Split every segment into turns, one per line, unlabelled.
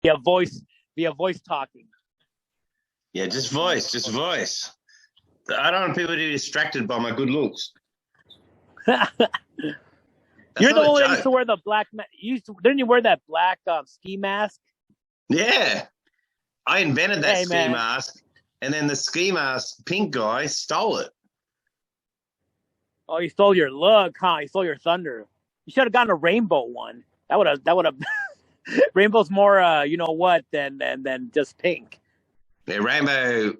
via voice talking.
Yeah, just voice. I don't want people to be distracted by my good looks.
You're the one that used to wear the black. Didn't you wear that black ski mask?
Yeah, I invented that ski mask, and then the ski mask pink guy stole it.
Oh, he stole your look, huh? He stole your thunder. You should have gotten a rainbow one. That would have. Rainbow's more, than just pink.
Yeah, rainbow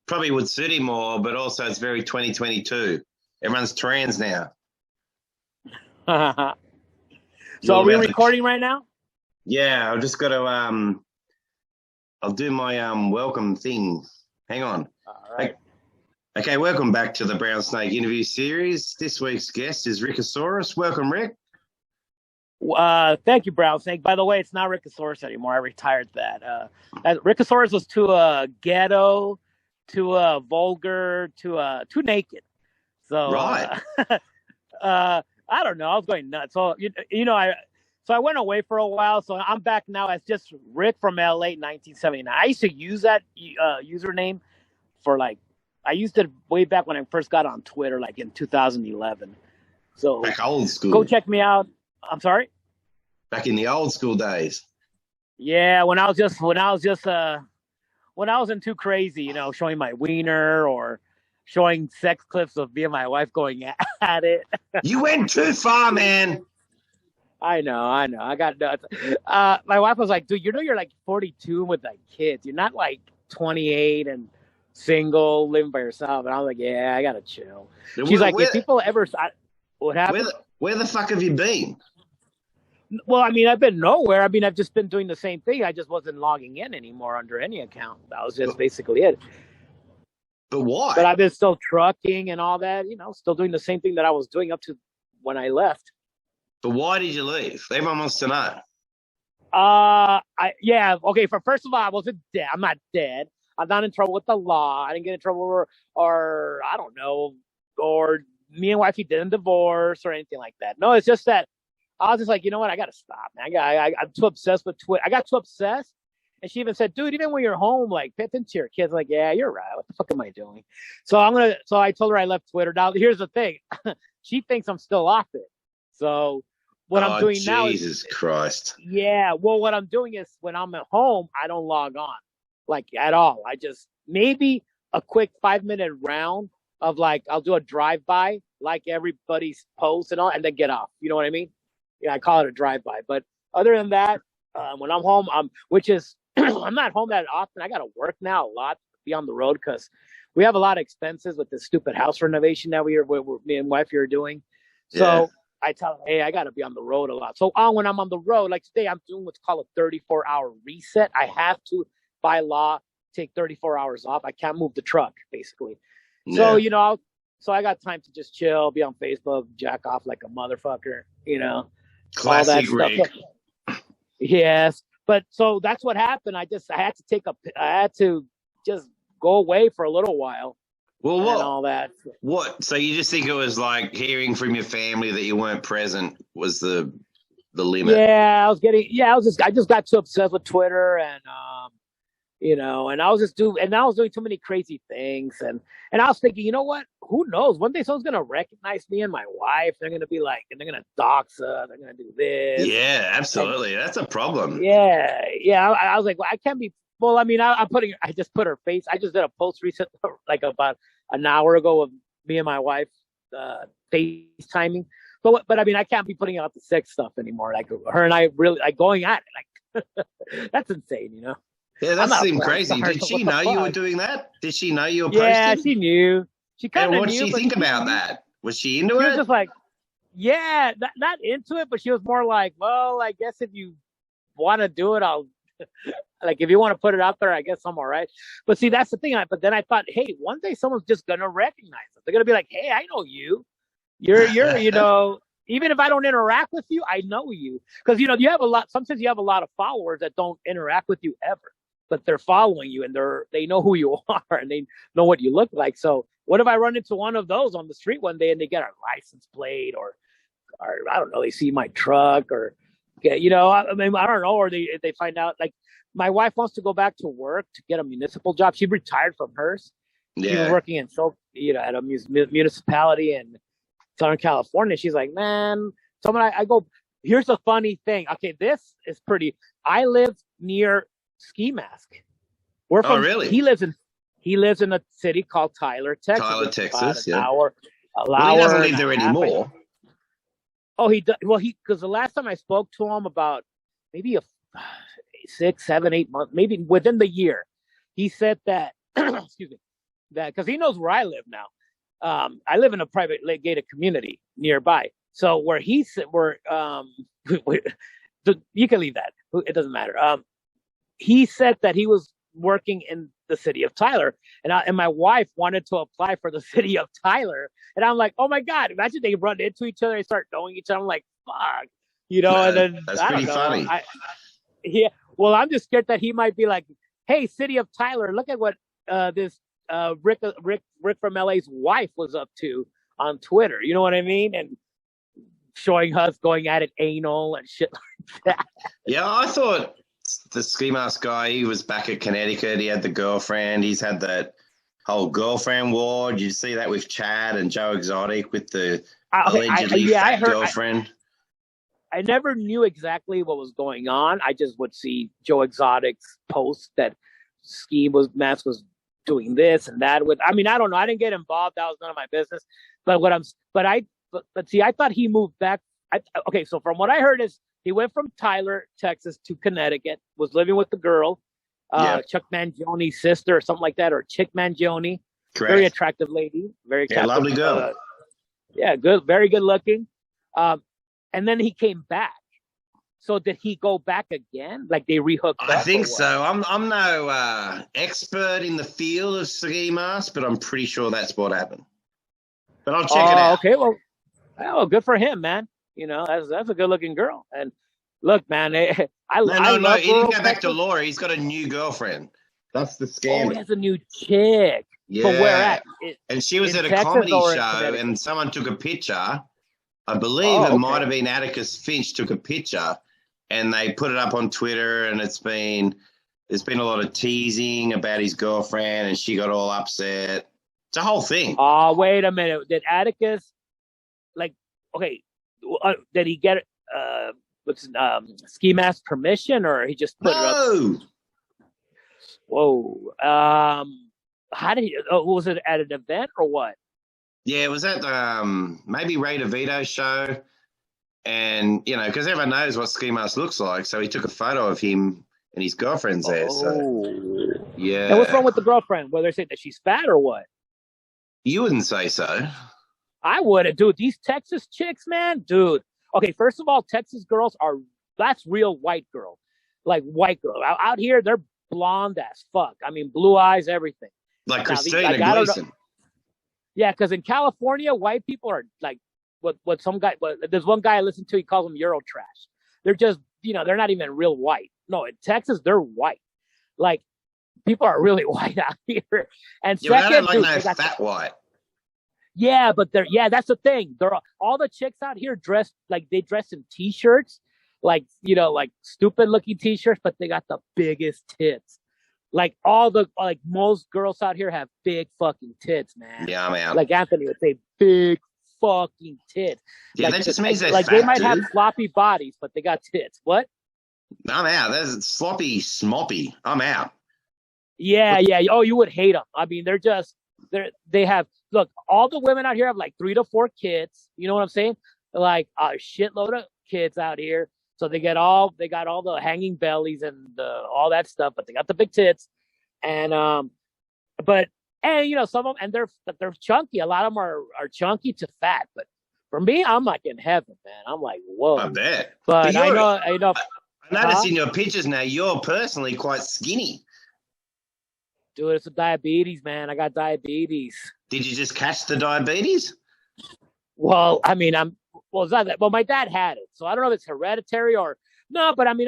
probably would suit him more, but also it's very 2022. Everyone's trans now.
So are we recording right now?
Yeah, I've just got to I'll do my welcome thing. Hang on.
All right.
Okay, welcome back to the Brown Snake interview series. This week's guest is Rickosaurus. Welcome, Rick.
Thank you, Brown Snake. By the way, it's not Rickosaurus anymore. I retired that. Rickosaurus was too ghetto, too vulgar, too naked. So
right.
I don't know. I was going nuts. So I went away for a while. So I'm back now as just Rick from LA, 1979. I used to use that username for I used it way back when I first got on Twitter, like in 2011. So
back old school.
Go check me out. I'm sorry.
Back in the old school days.
Yeah, when I wasn't too crazy, showing my wiener or showing sex clips of me and my wife going at it.
You went too far, man.
I know. I got nuts. My wife was like, dude, you're like 42 with kids. You're not like 28 and single, living by yourself. And I was like, yeah, I got to chill. She's like, if people ever... What happened?
Where the fuck have you been?
Well, I mean, I've been nowhere. I mean, I've just been doing the same thing. I just wasn't logging in anymore under any account. That was just basically it.
But why?
But I've been still trucking and all that, still doing the same thing that I was doing up to when I left.
But why did you leave? Everyone wants to know.
Okay. First of all, I wasn't dead. I'm not dead. I'm not in trouble with the law. I didn't get in trouble or I don't know, or me and wifey didn't divorce or anything like that. No, it's just that I was just like, you know what? I got to stop, man. I'm too obsessed with Twitter. I got too obsessed. And she even said, dude, even when you're home, pay attention to your kids. I'm like, yeah, you're right. What the fuck am I doing? So I told her I left Twitter. Now, here's the thing. She thinks I'm still off it. So what I'm doing now is...
Jesus Christ.
Yeah. Well, what I'm doing is when I'm at home, I don't log on at all. I just maybe a quick 5-minute round of I'll do a drive-by, everybody's post and all, and then get off. You know what I mean? Yeah, I call it a drive-by. But other than that, when I'm home, which is, I'm not home that often. I got to work now a lot, be on the road because we have a lot of expenses with the stupid house renovation that me and wife are doing. So yeah. I tell them, hey, I got to be on the road a lot. So when I'm on the road, like today, I'm doing what's called a 34-hour reset. I have to, by law, take 34 hours off. I can't move the truck, basically. Yeah. So, so I got time to just chill, be on Facebook, jack off like a motherfucker,
Classic
all that
Rick.
stuff. Yes. But so that's what happened. I had to just go away for a little while.
Well, what?
And all that.
What? So you just think it was like hearing from your family that you weren't present was the limit?
Yeah, I just got too obsessed with Twitter and, and I was doing too many crazy things. And I was thinking, you know what? Who knows? One day someone's going to recognize me and my wife. They're going to be and they're going to dox us. They're going to do this.
Yeah, absolutely. That's a problem.
Yeah. I was like, well, I can't be. Well, I mean, I just put her face. I just did a post recent, about an hour ago of me and my wife FaceTiming. But I mean, I can't be putting out the sex stuff anymore. Her and I really going at it. That's insane,
Yeah, that seemed crazy. Did she know you were doing that? Did she know you were posting?
Yeah, she knew. She kind of knew.
What did she think about that? Was she into
it?
She
was just not into it, but she was more like, well, I guess if you want to do it, I'll... if you want to put it out there, I guess I'm all right. But see, that's the thing. But then I thought, hey, one day someone's just going to recognize us. They're going to be like, hey, I know you. You're even if I don't interact with you, I know you. Because, you have sometimes you have a lot of followers that don't interact with you ever. But they're following you and they know who you are and they know what you look like. So what if I run into one of those on the street one day and they get our license plate or I don't know, they see my truck or get, you know, I mean, I don't know, or they find out, like, my wife wants to go back to work to get a municipal job. She retired from hers. She was working in, at a municipality in Southern California. She's like, man, I go, here's a funny thing. Okay, this is pretty. I live near Ski Mask.
Really?
He lives in a city called Tyler, Texas.
Tyler, Texas,
yeah.
Well, he doesn't live there anymore.
Oh, he does. Well, because the last time I spoke to him about maybe 6, 7, 8 months, maybe within the year, he said that, excuse me, that because he knows where I live now. I live in a private gated community nearby. So where you can leave that. It doesn't matter. He said that he was working in the city of Tyler, and my wife wanted to apply for the city of Tyler, and I'm like, oh my god! Imagine they run into each other, they start knowing each other. I'm like, fuck, and then
that's pretty funny.
Yeah, well, I'm just scared that he might be like, hey, city of Tyler, look at what this Rick from LA's wife was up to on Twitter. You know what I mean? And showing us going at it anal and shit like that.
Yeah, I thought the Ski Mask guy, he was back at Connecticut. He had the girlfriend. He's had that whole girlfriend war. Did you see that with Chad and Joe Exotic with the allegedly fat girlfriend?
I never knew exactly what was going on. I just would see Joe Exotic's post that Mask was doing this and that. I don't know. I didn't get involved. That was none of my business. But see, I thought he moved back. Okay, so from what I heard is he went from Tyler, Texas to Connecticut, was living with the girl, Chuck Mangione's sister or something like that, or Chick Mangione. Correct. Very attractive lady. Very attractive.
Yeah, lovely girl.
Good. Very good looking. And then he came back. So did he go back again? Like they rehooked up?
I think so. I'm no expert in the field of Ski Mask, but I'm pretty sure that's what happened. But I'll check it out.
Okay, well, good for him, man. You know, that's a good looking girl. And look, man,
No, he didn't go back to Laura. He's got a new girlfriend. That's the scam.
Oh, he has a new chick.
Yeah.
But where at?
And she was at a comedy show, and someone took a picture. I believe it might have been Atticus Finch took a picture, and they put it up on Twitter, and there's been a lot of teasing about his girlfriend, and she got all upset. It's a whole thing.
Oh, wait a minute. Did Atticus, did he get Ski Mask permission, or he just put it up? Whoa. How did he, was it at an event or what?
Yeah, it was at maybe Ray DeVito's show. And, because everyone knows what Ski Mask looks like, so he took a photo of him and his girlfriend's there. So, yeah.
And what's wrong with the girlfriend? Whether they say that she's fat or what?
You wouldn't say so.
I wouldn't, dude. These Texas chicks, man, dude. Okay, first of all, Texas girls that's real white girl. Like white girl. Out here, they're blonde as fuck. I mean, blue eyes, everything.
Like Christina Gleason.
Yeah, because in California, white people are like, what some guy, there's one guy I listen to, he calls them Euro trash. They're just, they're not even real white. No, in Texas, they're white. Like, people are really white out here. And second,
fat white.
Yeah, but that's the thing. All the chicks out here they dress in t-shirts, like stupid looking t-shirts, but they got the biggest tits. Like most girls out here have big fucking tits, man.
Yeah, man.
Like Anthony would say, big fucking tits.
Yeah, that just means they're
fat, they might have sloppy bodies, but they got tits. What?
I'm out. That's sloppy, smoppy. I'm out.
Yeah. Oh, you would hate them. I mean, they have, look, all the women out here have like 3 to 4 kids. You know what I'm saying? Like a shitload of kids out here. So they got all the hanging bellies and all that stuff, but they got the big tits. And, some of them, and they're chunky. A lot of them are chunky to fat. But for me, I'm like in heaven, man. I'm like, whoa.
I bet.
But I know.
I noticed in your pictures now, you're personally quite skinny.
Dude, it's a diabetes, man. I got diabetes.
Did you just catch the diabetes?
Well, I mean, it's not that. Well, my dad had it, so I don't know if it's hereditary or no. But I mean,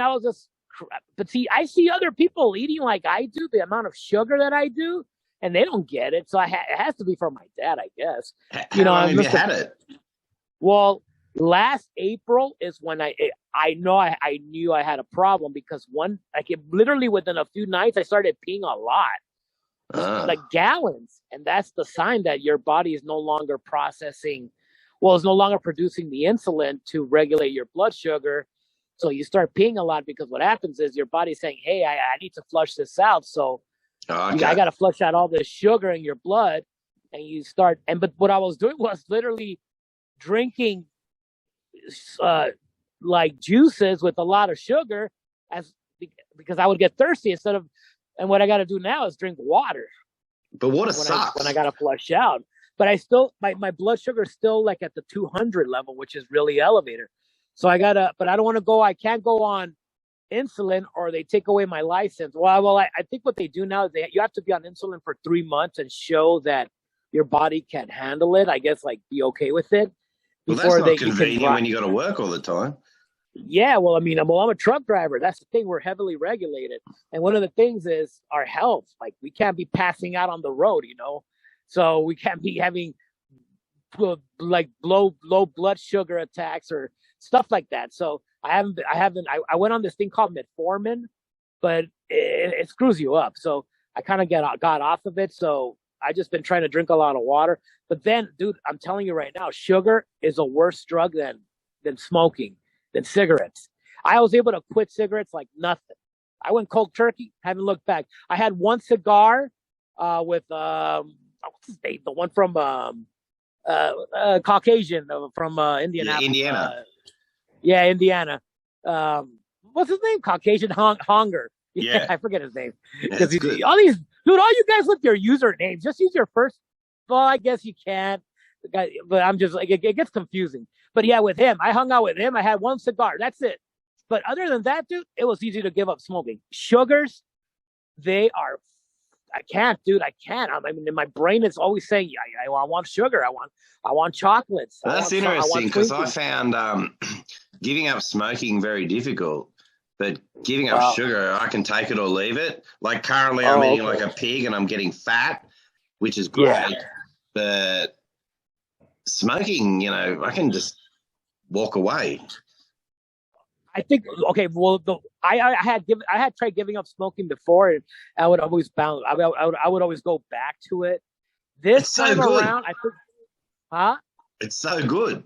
but see, I see other people eating like I do, the amount of sugar that I do, and they don't get it. So it has to be from my dad, I guess.
How long have you had it?
Well, Last April is when I knew I had a problem because literally within a few nights I started peeing a lot, like gallons, and that's the sign that your body is no longer processing, well, it's no longer producing the insulin to regulate your blood sugar. So you start peeing a lot because what happens is your body's saying, "Hey, I need to flush this out." So I got to flush out all this sugar in your blood, and you start. But what I was doing was literally drinking like juices with a lot of sugar because I would get thirsty instead of, and what I got to do now is drink water.
But water sucks.
When I got to flush out. But I still, my blood sugar is still like at the 200 level, which is really elevated. So but I don't want to I can't go on insulin or they take away my license. Well, I think what they do now is you have to be on insulin for 3 months and show that your body can handle it. I guess like be okay with it.
Well, that's not convenient when you got to work all the time.
Yeah, well, I mean, I'm a truck driver. That's the thing. We're heavily regulated. And one of the things is our health. Like, we can't be passing out on the road, So we can't be having, like, low blood sugar attacks or stuff like that. So I went on this thing called metformin, but it screws you up. So I kind of got off of it. So I just been trying to drink a lot of water. But then, dude, I'm telling you right now, sugar is a worse drug than smoking, than cigarettes. I was able to quit cigarettes like nothing. I went cold turkey, haven't looked back. I had one cigar with what's his name? The one from Caucasian from Indianapolis.
Yeah, Indiana.
Yeah, Indiana. What's his name? Caucasian Honger. Yeah, I forget his name. Because all you guys with your usernames, just use your first. Well, I guess you can. But I'm just like, it gets confusing. But yeah, with him, I hung out with him. I had one cigar. That's it. But other than that, dude, it was easy to give up smoking. Sugars, I can't, dude. I can't. I mean, my brain is always saying, I want sugar. I want chocolates.
That's interesting because I found giving up smoking very difficult. But giving up sugar, I can take it or leave it. Like currently, I'm eating like a pig and I'm getting fat, which is great. Yeah. But smoking, I can just walk away.
I think well, I had tried giving up smoking before, and I would always I would always go back to it. This time around, I think,
It's so good.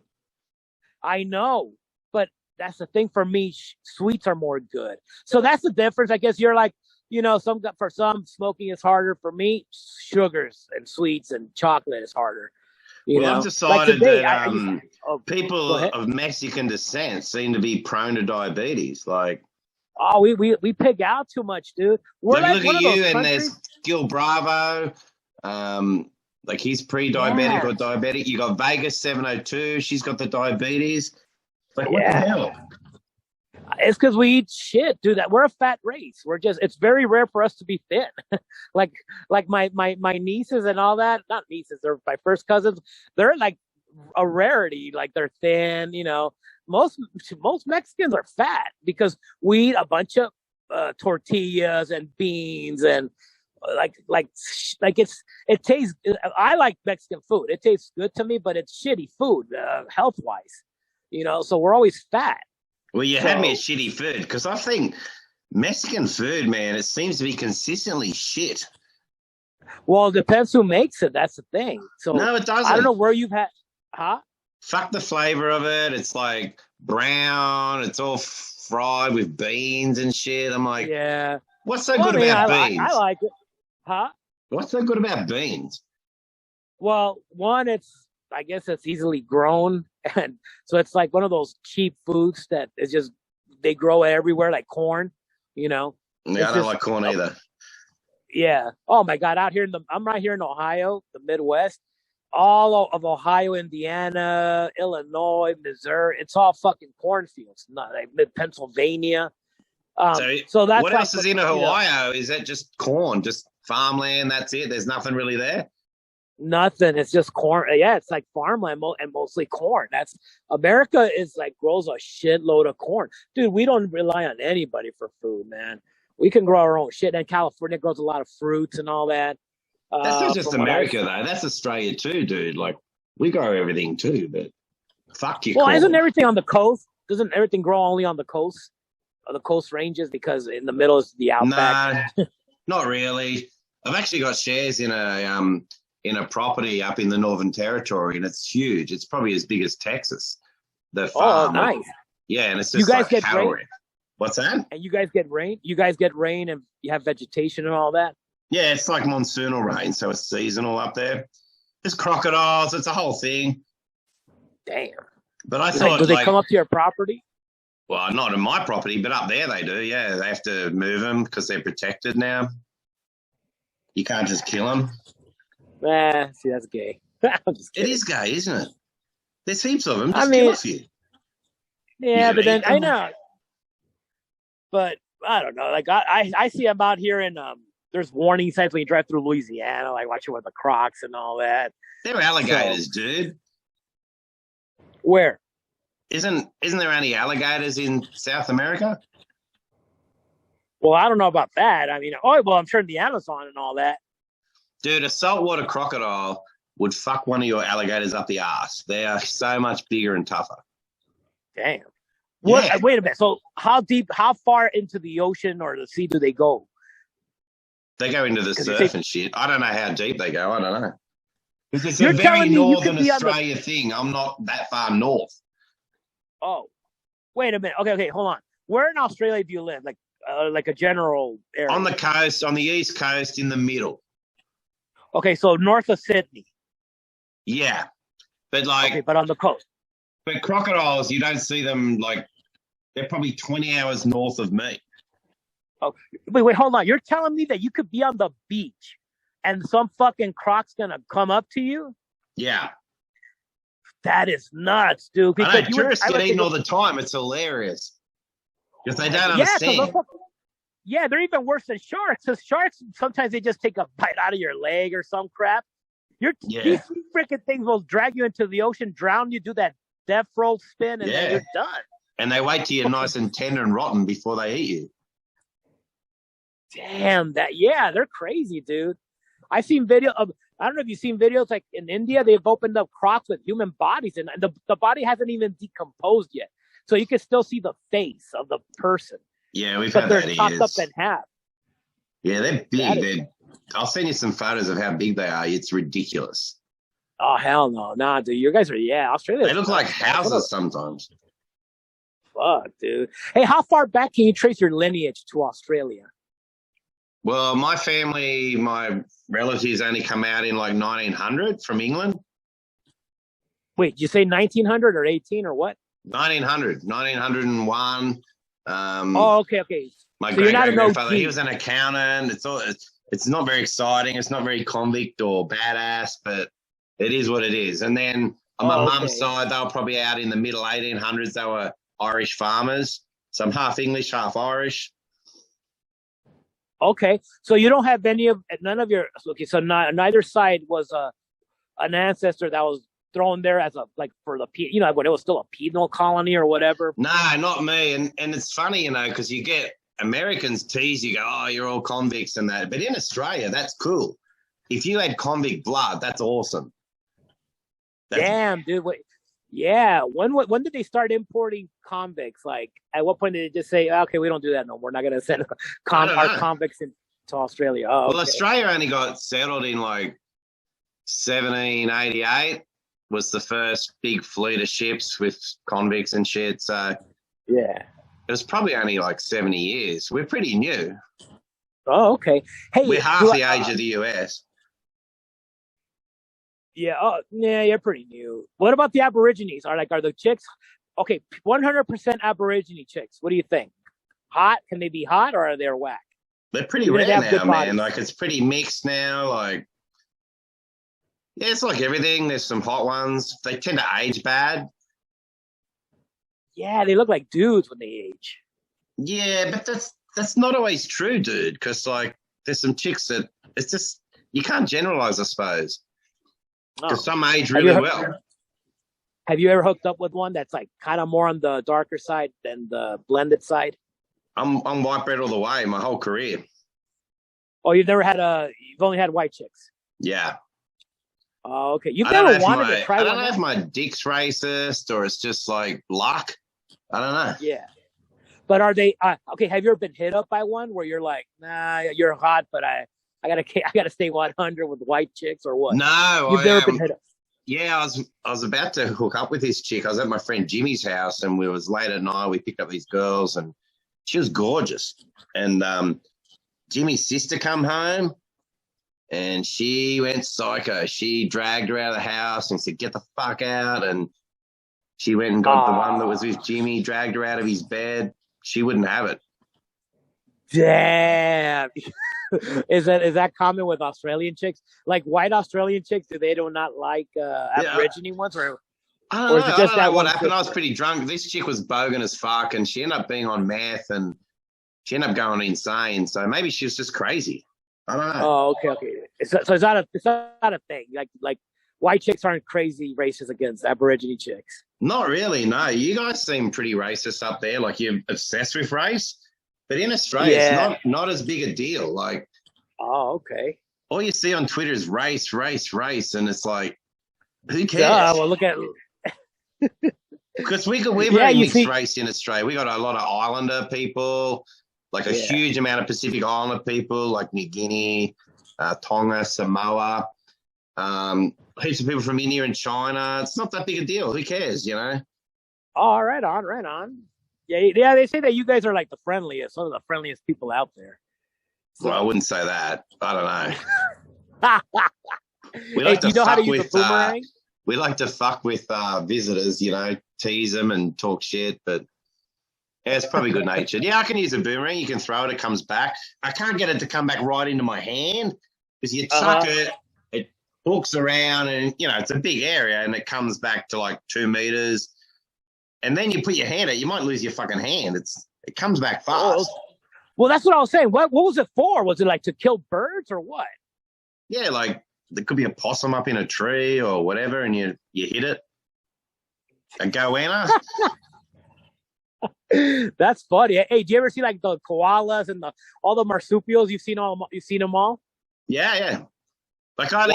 I know, but that's the thing for me. Sweets are more good, so that's the difference. I guess you're like, for some smoking is harder. For me, sugars and sweets and chocolate is harder.
I've decided that people of Mexican descent seem to be prone to diabetes. Like,
we pig out too much, dude.
Look at you, and there's Gil Bravo. Like he's pre-diabetic or diabetic. You got Vegas 702. She's got the diabetes. Like, what the hell?
It's because we eat shit, dude. That we're a fat race. It's very rare for us to be thin. like my nieces and all that. Not nieces, they're my first cousins. They're like a rarity. Like they're thin. Most Mexicans are fat because we eat a bunch of tortillas and beans and it tastes. I like Mexican food. It tastes good to me, but it's shitty food health wise. So we're always fat.
Well, you had me at shitty food because I think Mexican food, man, it seems to be consistently shit.
Well, it depends who makes it. That's the thing. So
no, it doesn't.
I don't know where you've had,
Fuck the flavor of it. It's like brown. It's all fried with beans and shit. I'm like,
yeah.
What's so good about beans?
I like it.
What's so good about beans?
Well, one, I guess it's easily grown. And so it's like one of those cheap foods that is just, they grow everywhere like corn,
Yeah, I don't like corn either.
Yeah. Oh my God. I'm right here in Ohio, the Midwest, all of Ohio, Indiana, Illinois, Missouri. It's all fucking cornfields. Not like Pennsylvania.
So that's what else is in Ohio? Is that just corn, just farmland? That's it. There's nothing really there.
Nothing. It's just corn. Yeah, it's like farmland and mostly corn. America is like grows a shitload of corn, dude. We don't rely on anybody for food, man. We can grow our own shit. And California grows a lot of fruits and all that.
That's not just America though. That's Australia too, dude. Like we grow everything too, but Fuck you.
Well, isn't everything on the coast? Doesn't everything grow only on the coast? Or the coast ranges, because in the middle is the outback?
No, not really. I've actually got shares in a property up in the Northern Territory, and it's huge. It's probably as big as Texas. The farm.
Oh, nice.
Yeah, and it's just
you guys
like
get
cattle.
rain?
What's that?
And you guys get rain? You guys get rain and you have vegetation and all that?
Yeah, it's like monsoonal rain, so it's seasonal up there. There's crocodiles. It's a whole thing.
Damn.
But I thought,
do they come up to your property?
Well, not in my property, but up there they do. Yeah, they have to move them because they're protected now. You can't just kill them.
See, that's gay.
It is gay, isn't it? There's heaps of them.
Just
kill a few.
Yeah, but then I know. But I don't know. Like I see them out here, and there's warning signs when you drive through Louisiana, like watching with the Crocs and all that.
They're alligators, dude.
Where?
Isn't there any alligators in South America?
Well, I don't know about that. I mean, I'm sure in the Amazon and all that. Dude,
a saltwater crocodile would fuck one of your alligators up the ass. They are so much bigger and tougher.
Damn. What? Yeah. Wait a minute. So how far into the ocean or the sea do they go?
They go into the surf and shit. I don't know how deep they go. I don't know. Because it's
You're
a very northern Australia thing. I'm not that far north.
Oh, wait a minute. Okay, hold on. Where in Australia do you live? Like a general area?
On the coast, on the east coast, in the middle.
Okay, so north of Sydney.
Yeah, but
but on the coast.
But crocodiles, you don't see them they're probably 20 hours north of me.
Oh, wait, hold on. You're telling me that you could be on the beach and some fucking croc's gonna come up to you?
Yeah.
That is nuts, dude.
I know, tourists get eaten all the time. It's hilarious. Because they don't understand.
Yeah, they're even worse than sharks. Because sharks, sometimes they just take a bite out of your leg or some crap. These freaking things will drag you into the ocean, drown you, do that death roll spin, and then you're done.
And they wait till you're nice and tender and rotten before they eat you.
Damn, they're crazy, dude. I've seen video of, I don't know if you've seen videos like in India, they've opened up crocs with human bodies, and the body hasn't even decomposed yet. So you can still see the face of the person.
Yeah, we've had that.
They're chopped up in half.
Yeah, they're big. I'll send you some photos of how big they are. It's ridiculous.
Oh, hell no. Nah, dude, you guys are, Australia.
They look like houses sometimes.
Fuck, dude. Hey, how far back can you trace your lineage to Australia?
Well, my family, my relatives only come out in 1900 from England.
Wait, you say 1900 or 18 or what?
1901.
Okay.
My great-grandfather, he was an accountant. It's not very exciting. It's not very convict or badass, but it is what it is. And then on my mum's side, they were probably out in the middle 1800s. They were Irish farmers. So I'm half English, half Irish.
Okay, so you don't have none of your. Okay, so neither side was an ancestor that was thrown there as for the when it was still a penal colony or whatever.
No, not me. And it's funny, because you get Americans tease you, go, oh, you're all convicts and that. But in Australia, that's cool. If you had convict blood, that's awesome.
Damn, dude. Wait. Yeah. When did they start importing convicts? At what point did they just say, okay, we don't do that no more. We're not going to send our convicts into Australia? Oh,
well, Australia only got settled in 1788 was the first big fleet of ships with convicts and shit. So
yeah,
it was probably only 70 years. We're pretty new.
Oh, okay. Hey,
we're half the age of the US.
Yeah. Oh, yeah. You're pretty new. What about the Aborigines? Are the chicks? Okay, 100% Aborigine chicks. What do you think? Hot? Can they be hot or are they whack?
They're pretty rare now, man. It's pretty mixed now. Yeah, it's like everything. There's some hot ones. They tend to age bad.
Yeah, they look like dudes when they age.
Yeah, but that's not always true, dude. Because there's some chicks that it's just you can't generalize, I suppose. Because some age really well.
Have you ever hooked up with one that's kind of more on the darker side than the blended side?
I'm white bread all the way my whole career.
Oh, you've only had white chicks?
Yeah.
Oh, okay. You've never wanted to try
one? I
don't
know if my dick's racist or it's just like luck. I don't know.
Yeah. But are they okay? Have you ever been hit up by one where you're like, nah, you're hot, but I gotta stay 100 with white chicks or what?
No,
You've never been hit up.
Yeah, I was about to hook up with this chick. I was at my friend Jimmy's house, and we was late at night. We picked up these girls, and she was gorgeous. And Jimmy's sister come home, and she went psycho. She dragged her out of the house and said, "Get the fuck out!" And she went and got the one that was with Jimmy, dragged her out of his bed. She wouldn't have it.
Damn. Is that common with Australian chicks? Like white Australian chicks, do not like Aborigine ones, or
is it just that what happened? I was pretty drunk. This chick was bogan as fuck, and she ended up being on meth, and she ended up going insane. So maybe she was just crazy. I don't know.
Oh, okay. So it's not a thing. Like white chicks aren't crazy racist against Aborigine chicks.
Not really, no. You guys seem pretty racist up there, like you're obsessed with race. But in Australia, it's not as big a deal. Like,
oh, okay.
All you see on Twitter is race, and it's like, who cares?
Yeah, well, look at
because we're very mixed race in Australia. We got a lot of Islander people, like a huge amount of Pacific Islander people, like New Guinea, Tonga, Samoa. Heaps of people from India and China. It's not that big a deal. Who cares, you know?
Oh, right on. Yeah. They say that you guys are like the friendliest, some of the friendliest people out there.
So. Well, I wouldn't say that. I
don't know. We like to fuck with boomerang?
We like to fuck with visitors, you know, tease them and talk shit. But yeah, it's probably good natured. Yeah, I can use a boomerang. You can throw it; it comes back. I can't get it to come back right into my hand because you chuck it. Hooks around and, you know, it's a big area and it comes back to like 2 meters. And then you put your hand out, you might lose your fucking hand. It comes back fast.
Well, that's what I was saying. What was it for? Was it like to kill birds or what?
Yeah, like there could be a possum up in a tree or whatever and you hit it. A goanna.
That's funny. Hey, do you ever see like the koalas and all the marsupials? You've seen them all?
Yeah. Like I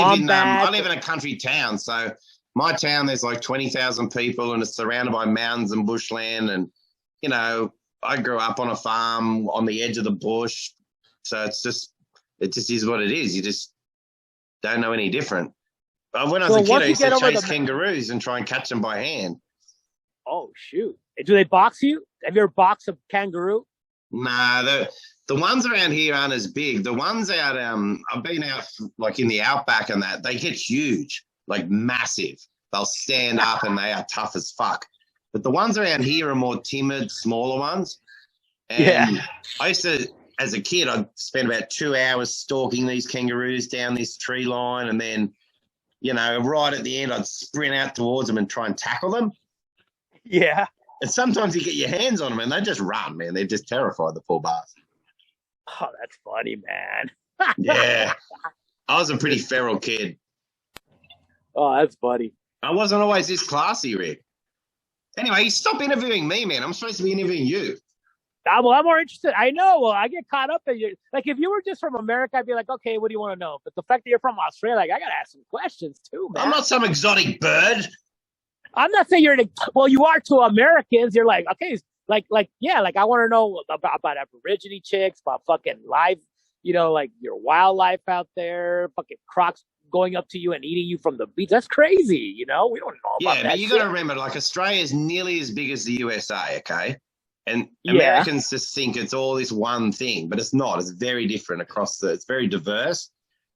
live in a country town, so my town there's like 20,000 people, and it's surrounded by mountains and bushland. And you know, I grew up on a farm on the edge of the bush, so it just is what it is. You just don't know any different. But when I was a kid, I used to chase kangaroos and try and catch them by hand.
Oh shoot! Do they box you? Have you ever boxed a kangaroo?
Nah, the ones around here aren't as big. The ones out, I've been out like in the outback and that, they get huge, like massive. They'll stand up and they are tough as fuck. But the ones around here are more timid, smaller ones. And I used to, as a kid, I'd spend about 2 hours stalking these kangaroos down this tree line. And then, you know, right at the end, I'd sprint out towards them and try and tackle them.
Yeah.
And sometimes you get your hands on them and they just run, man. They're just terrified, the poor bastards.
Oh, that's funny, man.
Yeah. I was a pretty feral kid.
Oh, that's funny.
I wasn't always this classy, Rick. Anyway, stop interviewing me, man. I'm supposed to be interviewing you.
Well, I'm more interested. I know. Well, I get caught up in you. Like, if you were just from America, I'd be like, okay, what do you want to know? But the fact that you're from Australia, like, I got to ask some questions, too, man.
I'm not some exotic bird.
I'm not saying you're well, you are to Americans. You're like, okay, like, I want to know about Aborigine chicks, about fucking life, you know, like your wildlife out there, fucking crocs going up to you and eating you from the beach. That's crazy, you know? We don't know about that.
Yeah, but you got to remember, like, Australia is nearly as big as the USA, okay? And Americans just think it's all this one thing, but it's not. It's very different it's very diverse.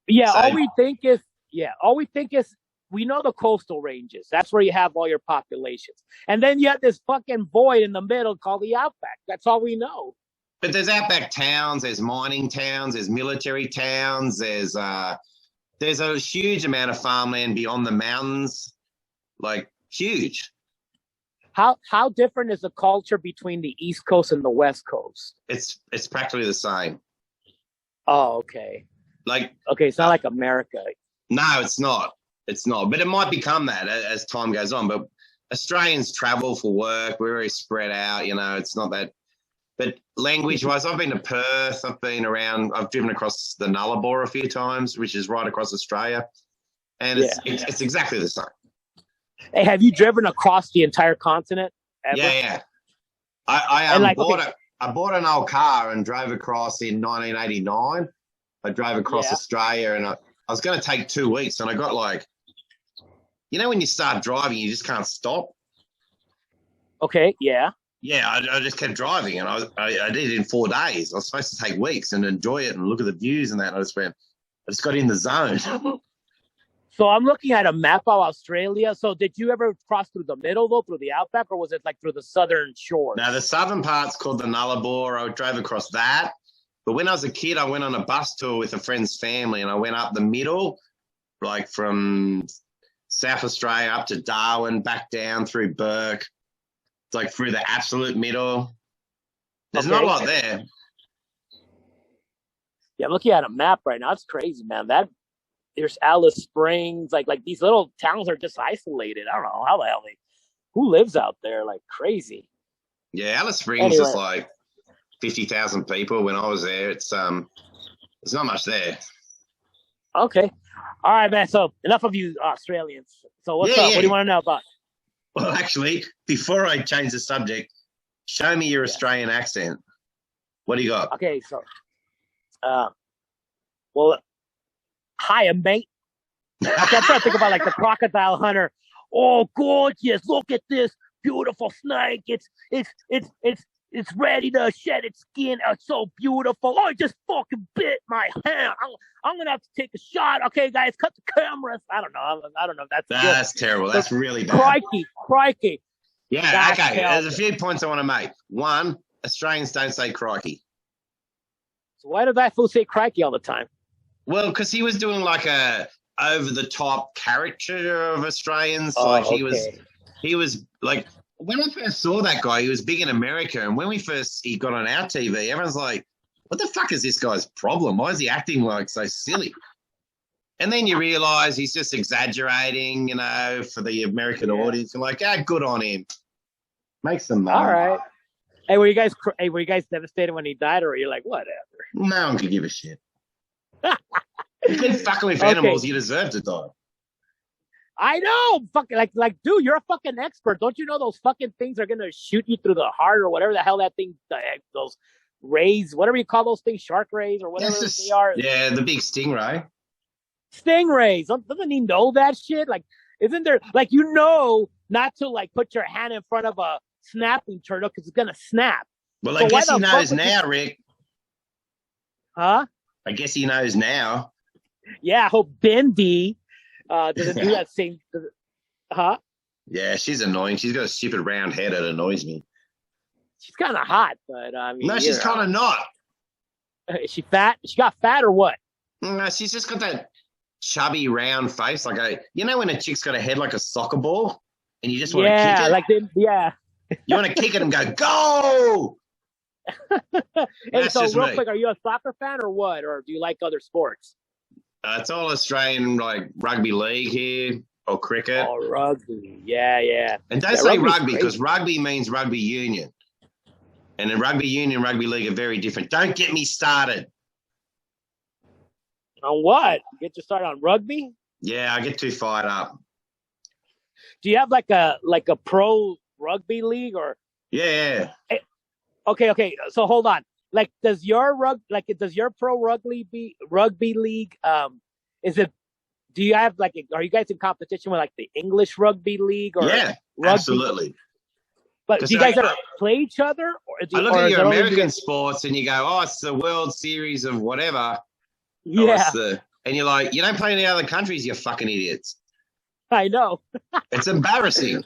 Yeah, all we think is we know the coastal ranges. That's where you have all your populations. And then you have this fucking void in the middle called the outback. That's all we know.
But there's outback towns, there's mining towns, there's military towns, there's a huge amount of farmland beyond the mountains, like huge.
How different is the culture between the East Coast and the West Coast?
It's practically the same.
Oh, okay. It's not like America.
No, it's not. It's not, but it might become that as time goes on. But Australians travel for work. We're very spread out, you know, it's not that. But language-wise, I've been to Perth. I've driven across the Nullarbor a few times, which is right across Australia. and it's exactly the same.
Hey, have you driven across the entire continent ever?
Yeah. I bought an old car and drove across in 1989. I drove across Australia, and I was going to take 2 weeks, and I got like, when you start driving, you just can't stop.
Okay, yeah.
Yeah, I just kept driving, and I did it in 4 days. I was supposed to take weeks and enjoy it and look at the views and that. And I just got in the zone.
So I'm looking at a map of Australia. So did you ever cross through the middle, though, through the outback, or was it like through the southern shores?
Now, the southern part's called the Nullarbor. I drove across that. But when I was a kid, I went on a bus tour with a friend's family, and I went up the middle, like from South Australia up to Darwin, back down through Bourke. It's like through the absolute middle. There's not a lot there.
Yeah, I'm looking at a map right now. It's crazy, man. There's Alice Springs. Like these little towns are just isolated. I don't know how the hell who lives out there like crazy.
Yeah, Alice Springs is like 50,000 people. When I was there, it's there's not much there.
Okay. All right, man. So enough of you Australians. So what's up? What do you want to know about?
Well, actually, before I change the subject, show me your Australian accent. What do you got?
Okay, so, hiya, mate. Okay, I'm trying to think about like the crocodile hunter. Oh, gorgeous! Look at this beautiful snake. It's ready to shed its skin. It's so beautiful. Oh, it just fucking bit my hand. I'm gonna have to take a shot. Okay, guys, cut the cameras. I don't know.
That's terrible. That's really bad.
Crikey.
Yeah. That's okay. Terrible. There's a few points I want to make. One, Australians don't say crikey.
So why does that fool say crikey all the time?
Well, because he was doing like a over the top caricature of Australians. He was like. When I first saw that guy, he was big in America, and when he got on our TV, everyone's like, what the fuck is this guy's problem? Why is he acting like so silly? And then you realise he's just exaggerating, for the American audience. You're like, good on him. Make some money.
All right. Hey, were you guys devastated when he died, or were you like, whatever?
No one could give a shit. You've been fucking with animals, you deserve to die.
I know, fucking like, dude, you're a fucking expert. Don't you know those fucking things are gonna shoot you through the heart or whatever the hell that thing, those rays, whatever you call those things, shark rays or whatever they are.
Yeah, the big stingray.
Stingrays. Doesn't he know that shit? Like, isn't there like not to like put your hand in front of a snapping turtle because it's gonna snap.
Well, so I guess he knows now, Rick.
Huh?
I guess he knows now.
Yeah, I hope Bendy doesn't do that same. Huh?
Yeah, she's annoying. She's got a stupid round head that annoys me.
She's kind of hot, but I mean.
No, she's kind of not.
Is she fat? She got fat or what?
No, she's just got that chubby round face. Like when a chick's got a head like a soccer ball, and you just want to kick it.
Yeah.
You want to kick it and go.
Hey, so real quick, are you a soccer fan or what? Or do you like other sports?
It's all Australian, like rugby league here or cricket.
Oh, rugby. Yeah.
And don't say rugby because rugby means rugby union. And in rugby union, rugby league are very different. Don't get me started.
On what? Get you started on rugby?
Yeah, I get too fired up.
Do you have like a pro rugby league or?
Yeah.
Okay. So hold on. Like, does your pro rugby league? Do you have are you guys in competition with like the English rugby league or?
Yeah, absolutely.
But do you guys ever play each other?
I look at your American sports and you go, oh, it's the World Series of whatever.
Yeah.
And you're like, you don't play in any other countries, you fucking idiots.
I know.
It's embarrassing.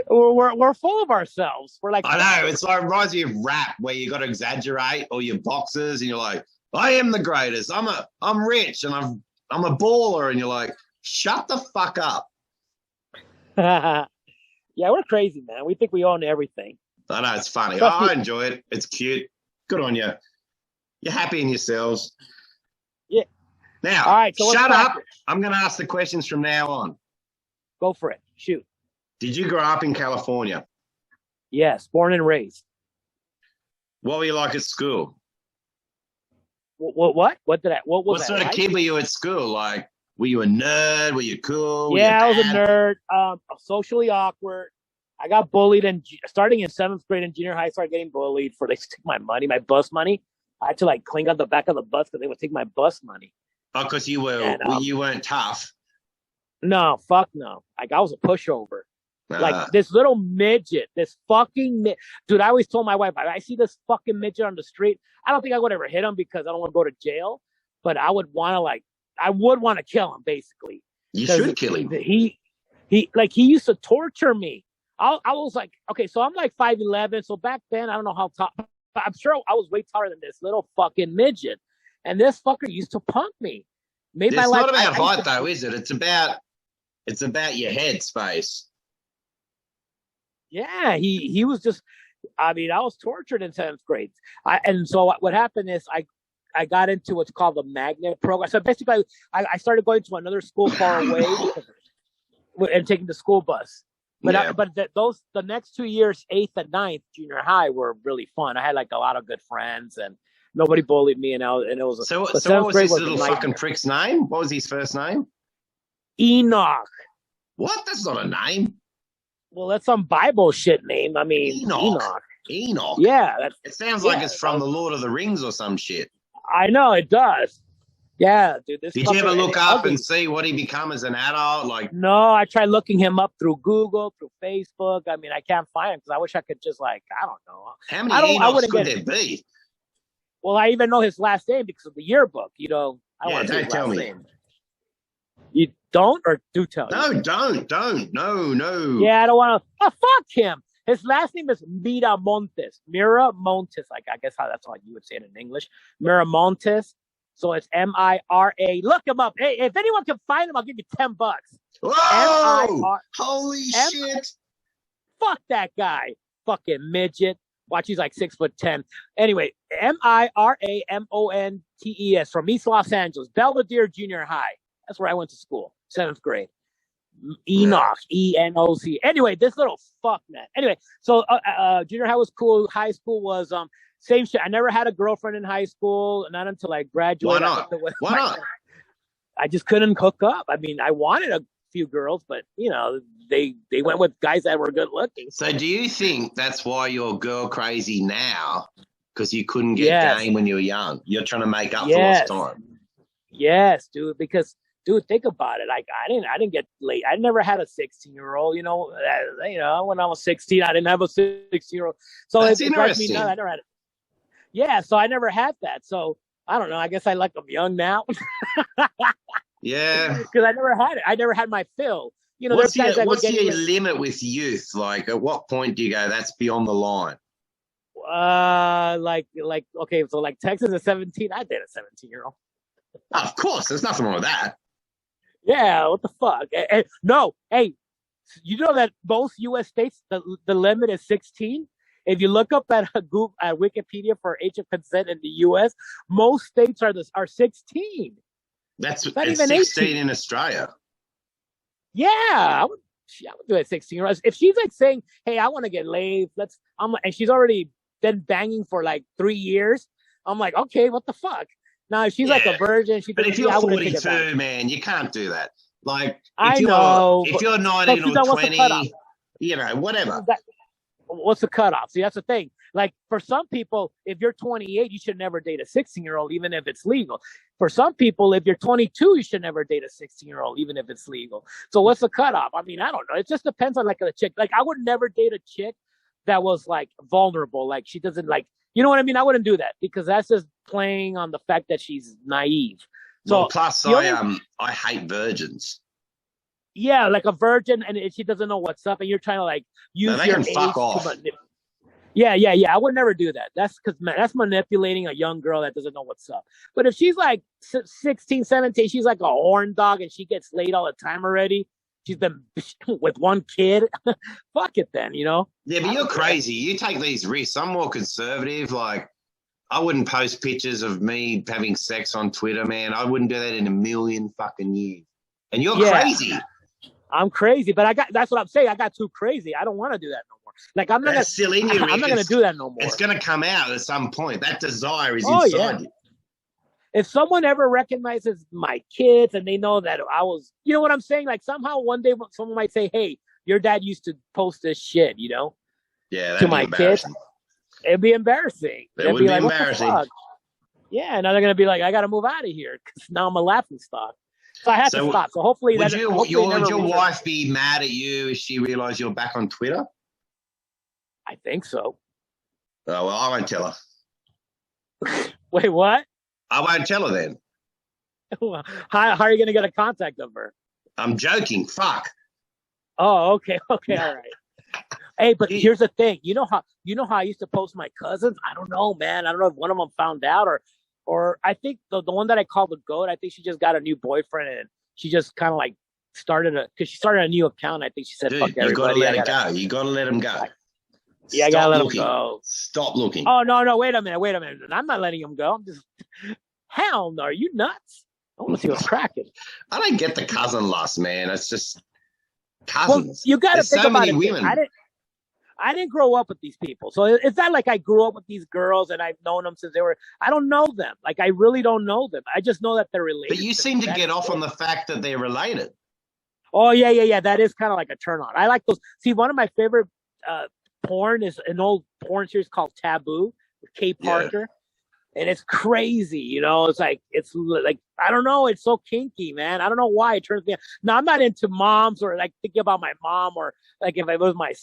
We're full of ourselves. We're like,
I know. It's like reminds me of rap where you got to exaggerate or your boxers and you're like, I am the greatest. I'm rich and I'm a baller, and you're like, shut the fuck up.
Yeah, we're crazy, man. We think we own everything.
I know, it's funny. I enjoy it. It's cute. Good on you. You're happy in yourselves.
Yeah.
Now, all right, so shut up. I'm going to ask the questions from now on.
Go for it. Shoot.
Did you grow up in California?
Yes, born and raised.
What were you like at school?
What? What was
sort of kid were you at school? Like, Were you a nerd? Were you cool?
Yeah, I was a nerd. Socially awkward. I got bullied, and starting in 7th grade in junior high, I started getting bullied for they took my money, my bus money. I had to like clean out the back of the bus because they would take my bus money.
Oh, because you weren't tough.
No, fuck no. Like I was a pushover. Like this little midget, this fucking dude. I always told my wife, I see this fucking midget on the street. I don't think I would ever hit him because I don't want to go to jail, but I would want to kill him basically.
You should kill him.
He used to torture me. I was like, okay, so I'm like 5'11", so back then I don't know how tall. I'm sure I was way taller than this little fucking midget, and this fucker used to punk me.
It's not about height though, is it? It's about your head space.
Yeah, he was just. I mean, I was tortured in 7th grade, and so what happened is I got into what's called the magnet program. So basically, I started going to another school far away and taking the school bus. But the next 2 years, 8th and 9th, junior high, were really fun. I had like a lot of good friends, and nobody bullied me. And it was
so what was this little fucking prick's name? What was his first name?
Enoch.
What? That's not a name.
Well, that's some Bible shit name. I mean,
Enoch.
Yeah.
It sounds like it's from the Lord of the Rings or some shit.
I know, it does. Yeah, dude.
Did you ever look up and see what he become as an adult?
No, I tried looking him up through Google, through Facebook. I mean, I can't find him because I wish I could just I don't know.
How many Enochs could there be?
Well, I even know his last name because of the yearbook. I don't want to
tell me.
Name. You don't or do tell
me? No, don't. No.
Yeah, I don't want to. Oh, fuck him. His last name is Miramontes. Miramontes. I guess that's how you would say it in English. Miramontes. So it's Mira. Look him up. Hey, if anyone can find him, I'll give you $10.
Whoa! Holy shit!
Fuck that guy. Fucking midget. Watch, he's like 6'10". Anyway, Miramontes from East Los Angeles, Belvedere Junior High. That's where I went to school, 7th grade. Enoch, Enoch. Anyway, this little fuck man. Anyway, so junior high was cool. High school was same shit. I never had a girlfriend in high school, not until I graduated.
Why not?
I just couldn't hook up. I mean, I wanted a few girls, but they went with guys that were good looking.
So do you think that's why you're girl crazy now? Because you couldn't get game when you were young. You're trying to make up for lost time.
Yes, dude. Because think about it. Like I didn't get late. I never had a 16-year-old. When I was 16, I didn't have a 16-year-old. So
that's interesting.
I never had it. Yeah, so I never had that. So I don't know. I guess I like them young now.
Yeah,
because I never had it. I never had my fill.
What's your limit with youth? Like, at what point do you go, that's beyond the line?
Okay, so like Texas is 17. I date a 17-year-old.
Of course, there's nothing wrong with that.
Yeah, what the fuck? No, hey, you know that most U.S. states the limit is 16. If you look up at Google at Wikipedia for age of consent in the U.S., most states are 16.
That's not even 16 18. In Australia.
Yeah, I would do it 16-year-old. If she's like saying, "Hey, I want to get laid," and she's already been banging for like 3 years, I'm like, okay, what the fuck? Now, if she's like a virgin,
but if you're 42, man, you can't do that. Like,
if
you're 19 or 20, whatever.
What's the cutoff? See, that's the thing. Like, for some people, if you're 28, you should never date a 16-year-old, even if it's legal. For some people, if you're 22, you should never date a 16-year-old, even if it's legal. So what's the cutoff? I mean, I don't know. It just depends on, like, a chick. Like, I would never date a chick that was, like, vulnerable. Like, she doesn't, like, you know what I mean? I wouldn't do that because that's just playing on the fact that she's naive. So
plus, I hate virgins.
Yeah, like a virgin, and she doesn't know what's up, and you're trying to like use your age
fuck off.
Yeah. I would never do that. That's because that's manipulating a young girl that doesn't know what's up. But if she's like 16, 17, she's like a horn dog, and she gets laid all the time already. She's been with one kid. Fuck it, then.
Yeah, but you're crazy. You take these risks. I'm more conservative. Like, I wouldn't post pictures of me having sex on Twitter, man. I wouldn't do that in a million fucking years. And you're crazy.
I'm crazy, but that's what I'm saying. I got too crazy. I don't want to do that no more. Like, I'm not going to do that no more.
It's going to come out at some point. That desire is inside you.
if someone ever recognizes my kids and they know that I was, you know what I'm saying? Like somehow one day someone might say, "Hey, your dad used to post this shit," you know,
to
my kids. It'd be embarrassing.
It would be like, embarrassing.
What the fuck? Yeah, now they're gonna be like, I gotta move out of here because now I'm a laughing stock. So I had to stop. So hopefully,
would your wife be mad at you if she realized you're back on Twitter?
I think so.
Oh well, I won't tell
her. Wait, what?
I won't tell her then.
How are you gonna get a contact of her?
I'm joking. Fuck.
Oh, okay, all right. Hey, but here's the thing. You know how I used to post my cousins? I don't know, man. I don't know if one of them found out or I think the one that I call the GOAT, I think she just got a new boyfriend and she just kind of like started a new account. I think she said,
dude,
fuck everybody.
You gotta let it go. You gotta let him go.
Yeah, I gotta let him go.
Stop looking.
Oh, no, wait a minute. I'm not letting him go. I'm just, hell no, are you nuts? I want to see what's cracking.
I don't get the cousin lust, man. It's just cousins.
Well, you gotta think about it. Women. I didn't grow up with these people. So it's not like I grew up with these girls and I've known them since I don't know them. Like, I really don't know them. I just know that they're related.
But you seem to get off on the fact that they're related.
Oh, yeah. That is kind of like a turn on. I like those. See, one of my favorite porn is an old porn series called Taboo with Kay Parker. Yeah. And it's crazy, you know. It's like I don't know. It's so kinky, man. I don't know why it turns me on. Now I'm not into moms or like thinking about my mom or like if it was my.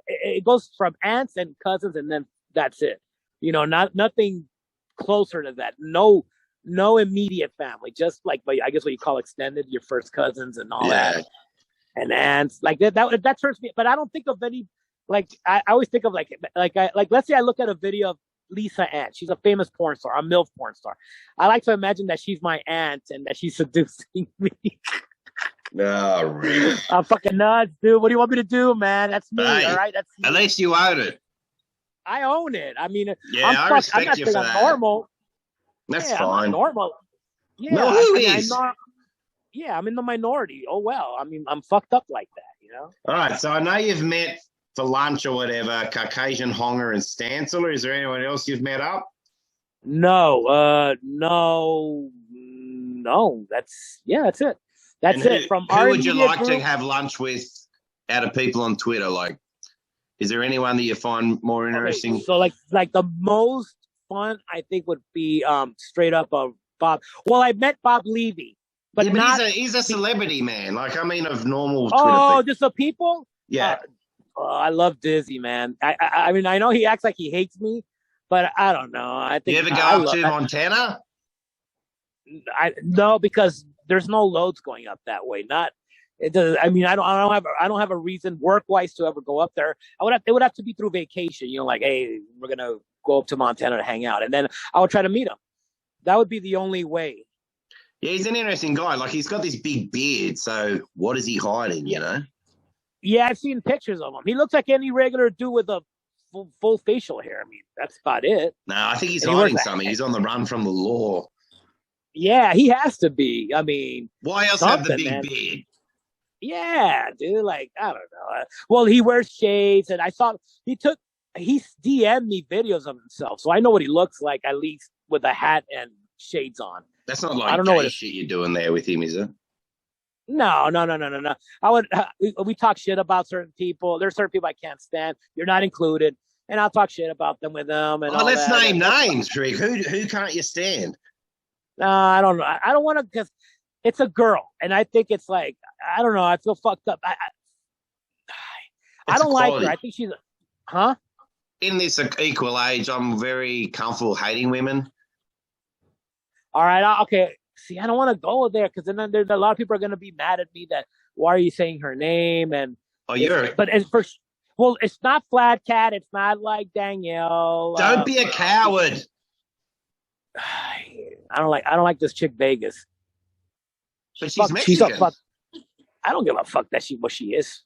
It goes from aunts and cousins and then that's it. You know, nothing closer to that. No immediate family. Just like I guess what you call extended, your first cousins and all that, and aunts like that. That turns me. But I don't think of any. Like I always think of like let's say I look at a video of Lisa Ann. She's a famous porn star, a MILF porn star. I like to imagine that she's my aunt and that she's seducing me.
No, really?
I'm fucking nuts, dude. What do you want me to do, man? That's me, all right? That's me.
At least you own it.
I own it. I mean,
I respect
I'm not
you for
that. I'm normal.
That's fine.
I'm normal. Yeah,
no, who is?
I'm in the minority. Oh, well. I mean, I'm fucked up like that, you know?
All right, so I know you've met for lunch or whatever, Caucasian Honger and Stancil. Is there anyone else you've met up?
No. That's it. That's it. From
who would you like to have lunch with out of people on Twitter? Like, is there anyone that you find more interesting?
So like the most fun I think would be straight up Bob. Well, I met Bob Levy, but
he's a celebrity, man. Like, I mean, of normal Twitter.
Oh, just the people?
Yeah.
I love Dizzy, man. I mean, I know he acts like he hates me, but I don't know. I think
you ever go up to Montana?
No, because there's no loads going up that way. It does. I mean, I don't have a reason work-wise to ever go up there. It would have to be through vacation. You know, like, hey, we're gonna go up to Montana to hang out, and then I would try to meet him. That would be the only way.
Yeah, he's an interesting guy. Like, he's got this big beard. So what is he hiding? You know.
Yeah, I've seen pictures of him. He looks like any regular dude with a full facial hair. I mean, that's about it.
No, I think he's hiding something. He's on the run from the law.
Yeah, he has to be. I mean,
why else have the big beard?
Yeah, dude. Like, I don't know. Well, he wears shades, and I saw he DM'd me videos of himself, so I know what he looks like at least with a hat and shades on.
That's not like I don't know what shit you're doing there with him, is it?
No. I would. We talk shit about certain people. There's certain people I can't stand. You're not included, and I'll talk shit about them with them. And
let's name names, Rick. Who can't you stand?
No, I don't know. I don't want to because it's a girl, and I think it's like I don't know. I feel fucked up. I don't like her. I think she's, huh?
In this equal age, I'm very comfortable hating women.
All right. Okay. See, I don't want to go there because then there's a lot of people are going to be mad at me that why are you saying her name and
but
it's not Flat Cat, it's not like Danielle.
Don't be a coward.
I don't like this chick Vegas.
But she's Mexican.
I don't give a fuck what she is.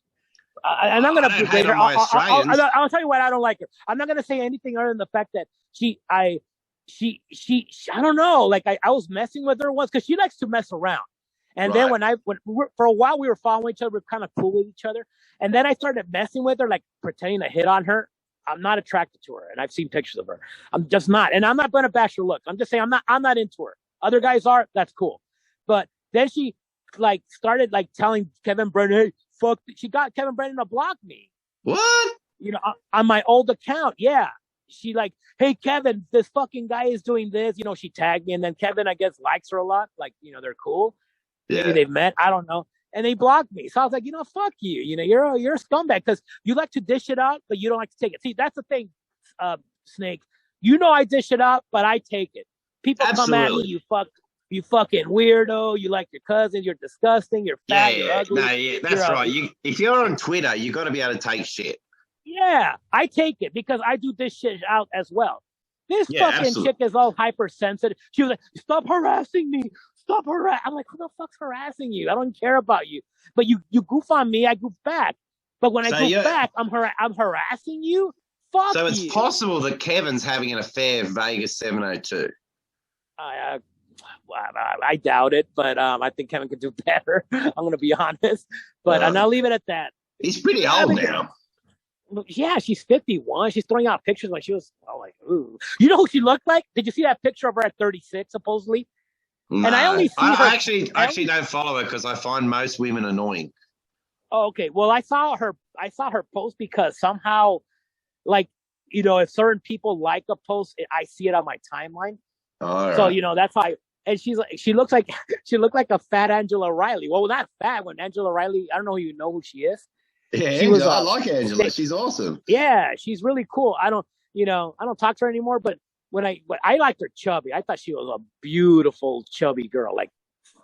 And I'm gonna hate her. I'll tell you why I don't like her. I'm not gonna say anything other than the fact that she I don't know. Like I was messing with her once because she likes to mess around. And then when for a while we were following each other, we were kind of cool with each other. And then I started messing with her, like pretending to hit on her. I'm not attracted to her, and I've seen pictures of her. I'm just not, and I'm not going to bash her look. I'm just saying I'm not into her. Other guys are, that's cool. But then she like started like telling Kevin Brennan, hey, fuck. She got Kevin Brennan to block me.
What?
You know, on my old account. Yeah. She like, hey, Kevin, this fucking guy is doing this. You know, she tagged me, and then Kevin, I guess, likes her a lot. Like, you know, they're cool.
Yeah.
Maybe they've met. I don't know. And they blocked me. So I was like, you know, fuck you. You know, you're a scumbag because you like to dish it out, but you don't like to take it. See, that's the thing, Snake. You know I dish it out, but I take it. People come at me, you fucking weirdo. You like your cousin. You're disgusting. You're fat. You're ugly.
No, yeah, that's right. If you're on Twitter, you got to be able to take shit.
Yeah, I take it because I do this shit out as well. This fucking chick is all hypersensitive. She was like, stop harassing me. Stop harassing. I'm like, who the fuck's harassing you? I don't care about you. But you goof on me, I goof back. But when I goof back, I'm harassing you? Fuck you. So
it's possible that Kevin's having an affair with Vegas 702.
I doubt it, but I think Kevin could do better. I'm going to be honest. But I'll leave it at that.
He's pretty old now.
Yeah, she's 51. She's throwing out pictures when she was like, ooh. You know who she looked like? Did you see that picture of her at 36, supposedly?
No, and I only see her. I actually don't follow her because I find most women annoying.
Oh, okay. Well, I saw her post because somehow, like, you know, if certain people like a post, I see it on my timeline.
All
so
right.
You know, that's why. And she looked like a fat Angela Riley. Well, not fat. When Angela Riley, I don't know if you know who she is.
Yeah, I like Angela. She's awesome.
Yeah, she's really cool. I don't talk to her anymore, but I liked her chubby. I thought she was a beautiful chubby girl, like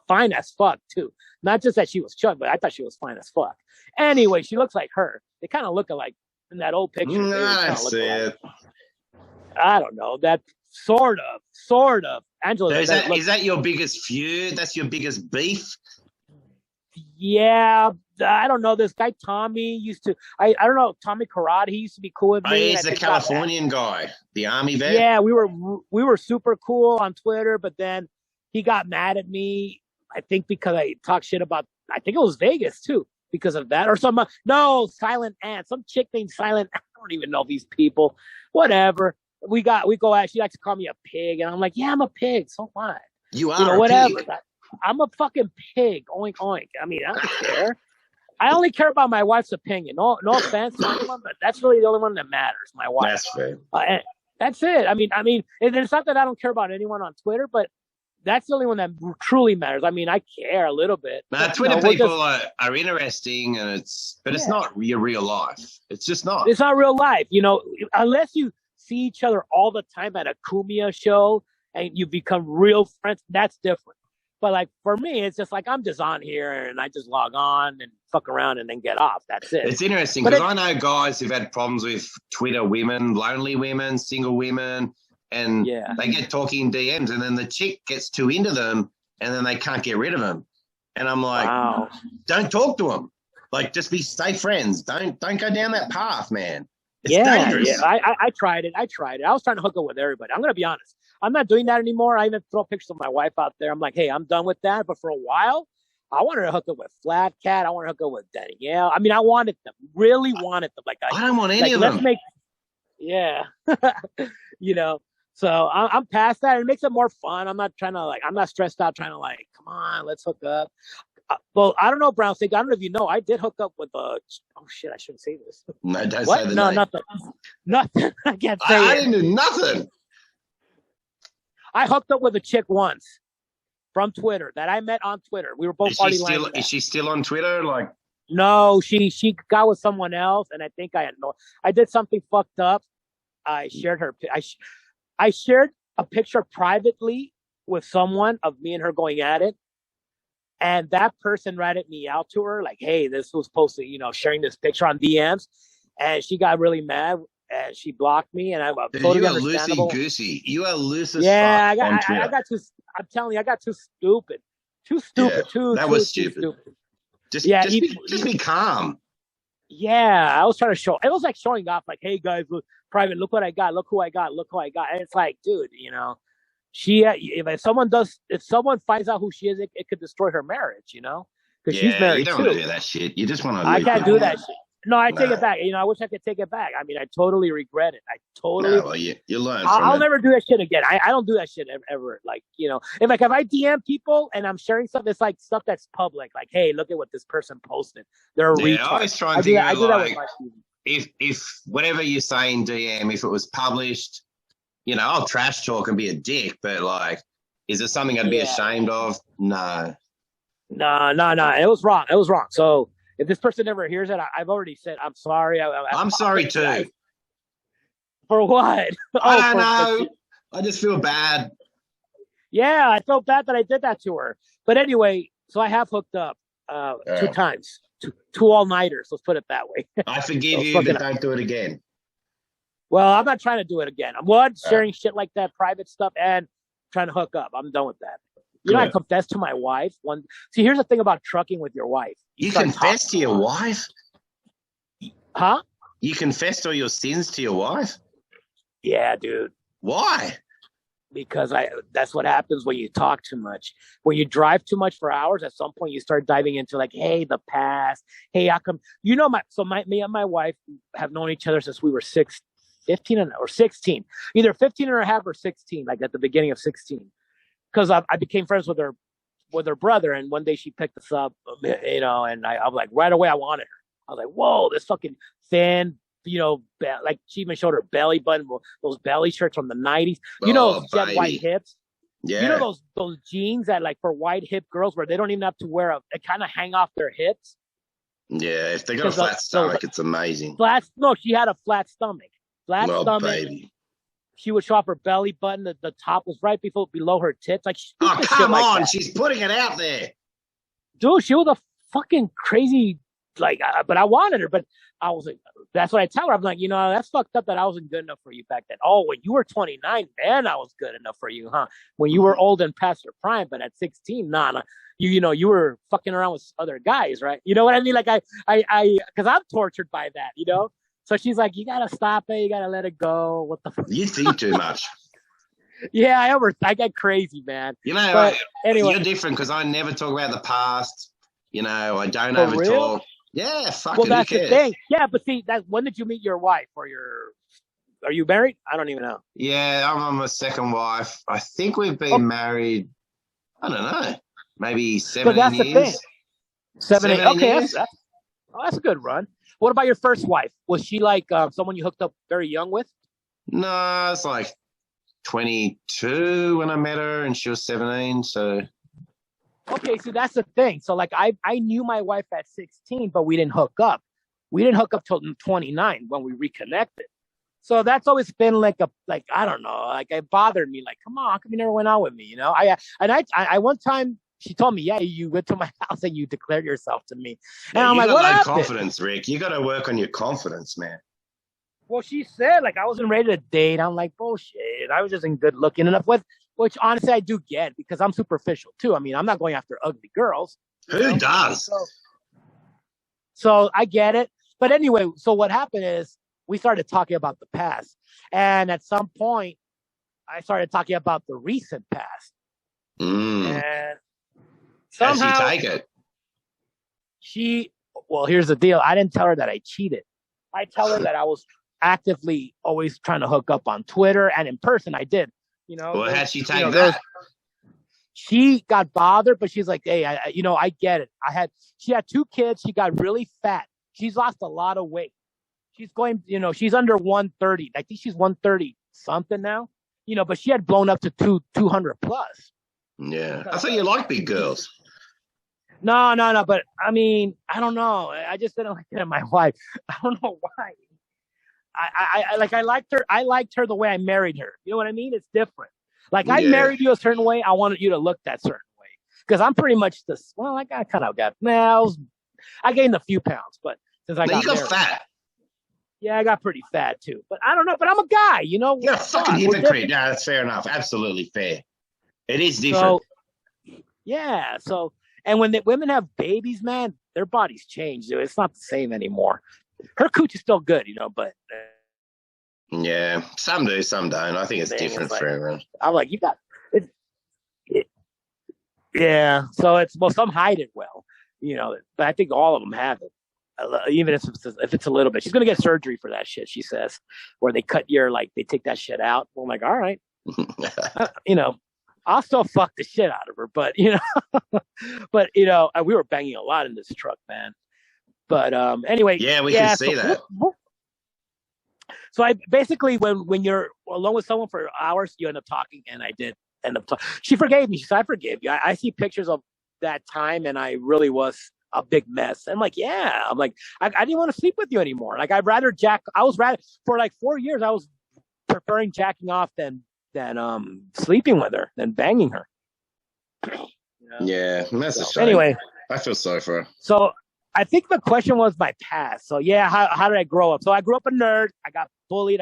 fine as fuck too. Not just that she was chubby, but I thought she was fine as fuck. Anyway, she looks like her. They kind of look alike in that old picture.
That's it.
I don't know. That sort of. Angela.
Is that your biggest feud? That's your biggest beef?
Yeah, I don't know. This guy Tommy used to. I don't know Tommy Karad. He used to be cool with me.
He's the Californian guy, the Army vet.
Yeah, we were super cool on Twitter, but then he got mad at me. I think because I talked shit about. I think it was Vegas too because of that, or some Silent Ant, some chick named Silent. I don't even know these people. Whatever. We go at. She likes to call me a pig, and I'm like, yeah, I'm a pig. So what?
You are
whatever.
Pig.
I'm a fucking pig. Oink oink. I mean, I don't care. I only care about my wife's opinion. No offense to anyone, but that's really the only one that matters. My wife.
That's fair.
And that's it. I mean, it's not that I don't care about anyone on Twitter, but that's the only one that truly matters. I mean, I care a little bit.
Twitter people are interesting, and it's not your real life. It's just not.
It's not real life. You know, unless you see each other all the time at a Kumia show and you become real friends, that's different. But like for me, it's just like I'm just on here and I just log on and fuck around and then get off. That's it.
It's interesting because I know guys who've had problems with Twitter women, lonely women, single women, and they get talking in DMs, and then the chick gets too into them, and then they can't get rid of them. And I'm like, wow. Don't talk to them. Like, just stay friends. Don't go down that path, man. It's dangerous.
Yeah. I tried it. I was trying to hook up with everybody. I'm gonna be honest. I'm not doing that anymore. I even throw pictures of my wife out there. I'm like, hey, I'm done with that. But for a while, I wanted to hook up with Flat Cat. I wanted to hook up with Danielle. I mean, I wanted them. Really wanted them. Like
I don't want any of them.
You know. So I'm past that. It makes it more fun. I'm not stressed out trying to come on, let's hook up. Well, I don't know, Brown Steak. I don't know if you know. I did hook up with oh shit, I shouldn't say this.
No, don't say the name.
Nothing. I can't say it.
I didn't do nothing.
I hooked up with a chick once from Twitter that I met on Twitter. We were both party line.
Is she still on Twitter?
No, she got with someone else, and I think I did something fucked up. I shared I shared a picture privately with someone of me and her going at it. And that person ratted me out to her, like, hey, this was supposed to, sharing this picture on DMs. And she got really mad and she blocked me. And I'm totally understandable.
You are loosey-goosey. You are loose as fuck.
Yeah, I got too, I'm telling you, I got too stupid. Too stupid.
Yeah, that was stupid. Just be calm.
Yeah, I was trying to show. It was like showing off, like, hey, guys, look, private, look what I got. Look who I got. Look who I got. And it's like, dude, if someone finds out who she is, it could destroy her marriage, because she's married.
You don't want to do that shit. You just want to.
I can't do that shit. No, I take it back. I wish I could take it back. I mean, I totally regret it. I totally.
No, well, you learn.
I'll never do that shit again. I don't do that shit ever. Like, if I DM people and I'm sharing stuff, it's like stuff that's public. Like, hey, look at what this person posted. They're a retard.
I always try and think of like, if whatever you say in DM, if it was published, I'll trash talk and be a dick, but like, is it something I'd be ashamed of? No. No.
It was wrong. So if this person never hears it, I've already said I'm sorry.
I'm sorry too.
For what?
I don't know. I just feel bad.
Yeah, I felt bad that I did that to her. But anyway, so I have hooked up 2 times, two all-nighters. Let's put it that way.
I forgive you, but don't do it again.
Well, I'm not trying to do it again. I'm sharing shit like that, private stuff, and trying to hook up. I'm done with that. I confessed to my wife. See, here's the thing about trucking with your wife.
You confess to your wife?
Huh?
You confessed all your sins to your wife?
Yeah, dude.
Why?
Because that's what happens when you talk too much. When you drive too much for hours, at some point you start diving into like, hey, the past. Hey, how come? Me and my wife have known each other since we were 15 or 16. Either 15 and a half or 16, like at the beginning of 16. Because I became friends with her brother, and one day she picked us up, and I'm like, right away I wanted her. I was like, whoa, this fucking thin, like she even showed her belly button, those belly shirts from the 90s. She had white hips.
Yeah.
Those jeans that like for white hip girls where they don't even have to wear they kind of hang off their hips.
Yeah, if they got a flat stomach, it's amazing.
She had a flat stomach. Flat stomach. Baby. She would show off her belly button. The top was right below her tits. Like,
come on, like she's putting it out there,
dude. She was a fucking crazy, like. But I wanted her. But I was like, that's what I tell her. I'm like, that's fucked up that I wasn't good enough for you back then. Oh, when you were 29, then I was good enough for you, huh? When you were old and past your prime, but at 16, nah. You were fucking around with other guys, right? You know what I mean? Like because I'm tortured by that, So she's like, you got to stop it. You got to let it go. What the fuck?
You think too much.
Yeah, I get crazy, man.
Anyway. You're different because I never talk about the past. I don't over talk. Yeah, fuck it.
That's the thing. Yeah, but see, when did you meet your wife are you married? I don't even know.
Yeah, I'm on my second wife. I think we've been married, I don't know, maybe 17
that's
years.
The thing. 17 okay,
years.
That's a good run. What about your first wife? Was she like someone you hooked up very young with?
No, it's like 22 when I met her, and she was 17. So,
okay, so that's the thing. So, like, I knew my wife at 16, but we didn't hook up. We didn't hook up till 29 when we reconnected. So that's always been like I don't know, like it bothered me. Like, come on, how come you never went out with me? I one time. She told me, yeah, you went to my house and you declared yourself to me. And I'm like, what happened?
Confidence, Rick. You got to work on your confidence, man.
Well, she said, like, I wasn't ready to date. I'm like, bullshit. I was just in good looking enough with, which honestly I do get because I'm superficial too. I mean, I'm not going after ugly girls.
Who does?
So I get it. But anyway, so what happened is we started talking about the past. And at some point, I started talking about the recent past. And somehow,
how did she take
it? Well, here's the deal. I didn't tell her that I cheated. I tell her that I was actively always trying to hook up on Twitter and in person. I did,
Well, how'd she take that?
She got bothered, but she's like, hey, I get it. She had 2 kids. She got really fat. She's lost a lot of weight. She's going, she's under 130. I think she's 130 something now, but she had blown up to 200 plus.
Yeah. I thought you liked big girls.
No. But I mean, I don't know. I just didn't like it in my wife. I don't know why. I liked her. I liked her the way I married her. You know what I mean? It's different. Like I married you a certain way. I wanted you to look that certain way. Because I'm pretty much this. Well, I kind of got. I gained a few pounds, but since I got
you got fat.
Yeah, I got pretty fat too. But I don't know. But I'm a guy. You're
a fucking hypocrite. Yeah, that's fair enough. Absolutely fair. It is different.
So, and when the women have babies, man, their bodies change. Dude. It's not the same anymore. Her cooch is still good, but.
Yeah, some do, some don't. I think it's different for everyone.
I'm like, you got it. Yeah, so some hide it well, but I think all of them have it. even if it's a little bit. She's gonna get surgery for that shit. She says, where they cut your they take that shit out. I'm like, all right, I'll still fuck the shit out of her, but but we were banging a lot in this truck, man. But anyway,
yeah, we can see that.
So I basically, when you're alone with someone for hours, you end up talking, and I did end up talking. She forgave me. She said, "I forgive you." I see pictures of that time, and I really was a big mess. I'm like, yeah. I'm like, I didn't want to sleep with you anymore. Like, I'd rather for like 4 years, I was preferring jacking off than sleeping with her, than banging her.
Yeah, that's a shame.
Anyway,
I feel sorry for her.
So I think the question was my past. So yeah, how did I grow up? So I grew up a nerd. I got bullied.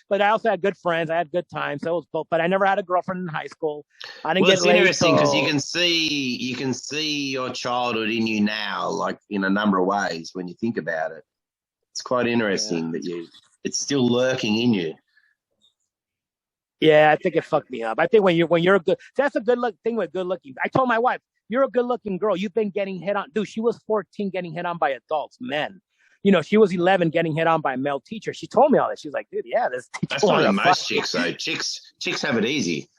But I also had good friends. I had good times. So it was both. But I never had a girlfriend in high school. I didn't get laid.
It's interesting because you can see your childhood in you now, like in a number of ways when you think about it. It's quite interesting that it's still lurking in you.
Yeah, I think it fucked me up. I think when you're a good, that's a good thing with good looking. I told my wife, you're a good looking girl. You've been getting hit on. Dude, she was 14 getting hit on by adults, men. She was 11 getting hit on by a male teacher. She told me all this. She's like, dude, yeah, this teacher.
That's probably most chicks, though. Chicks have it easy.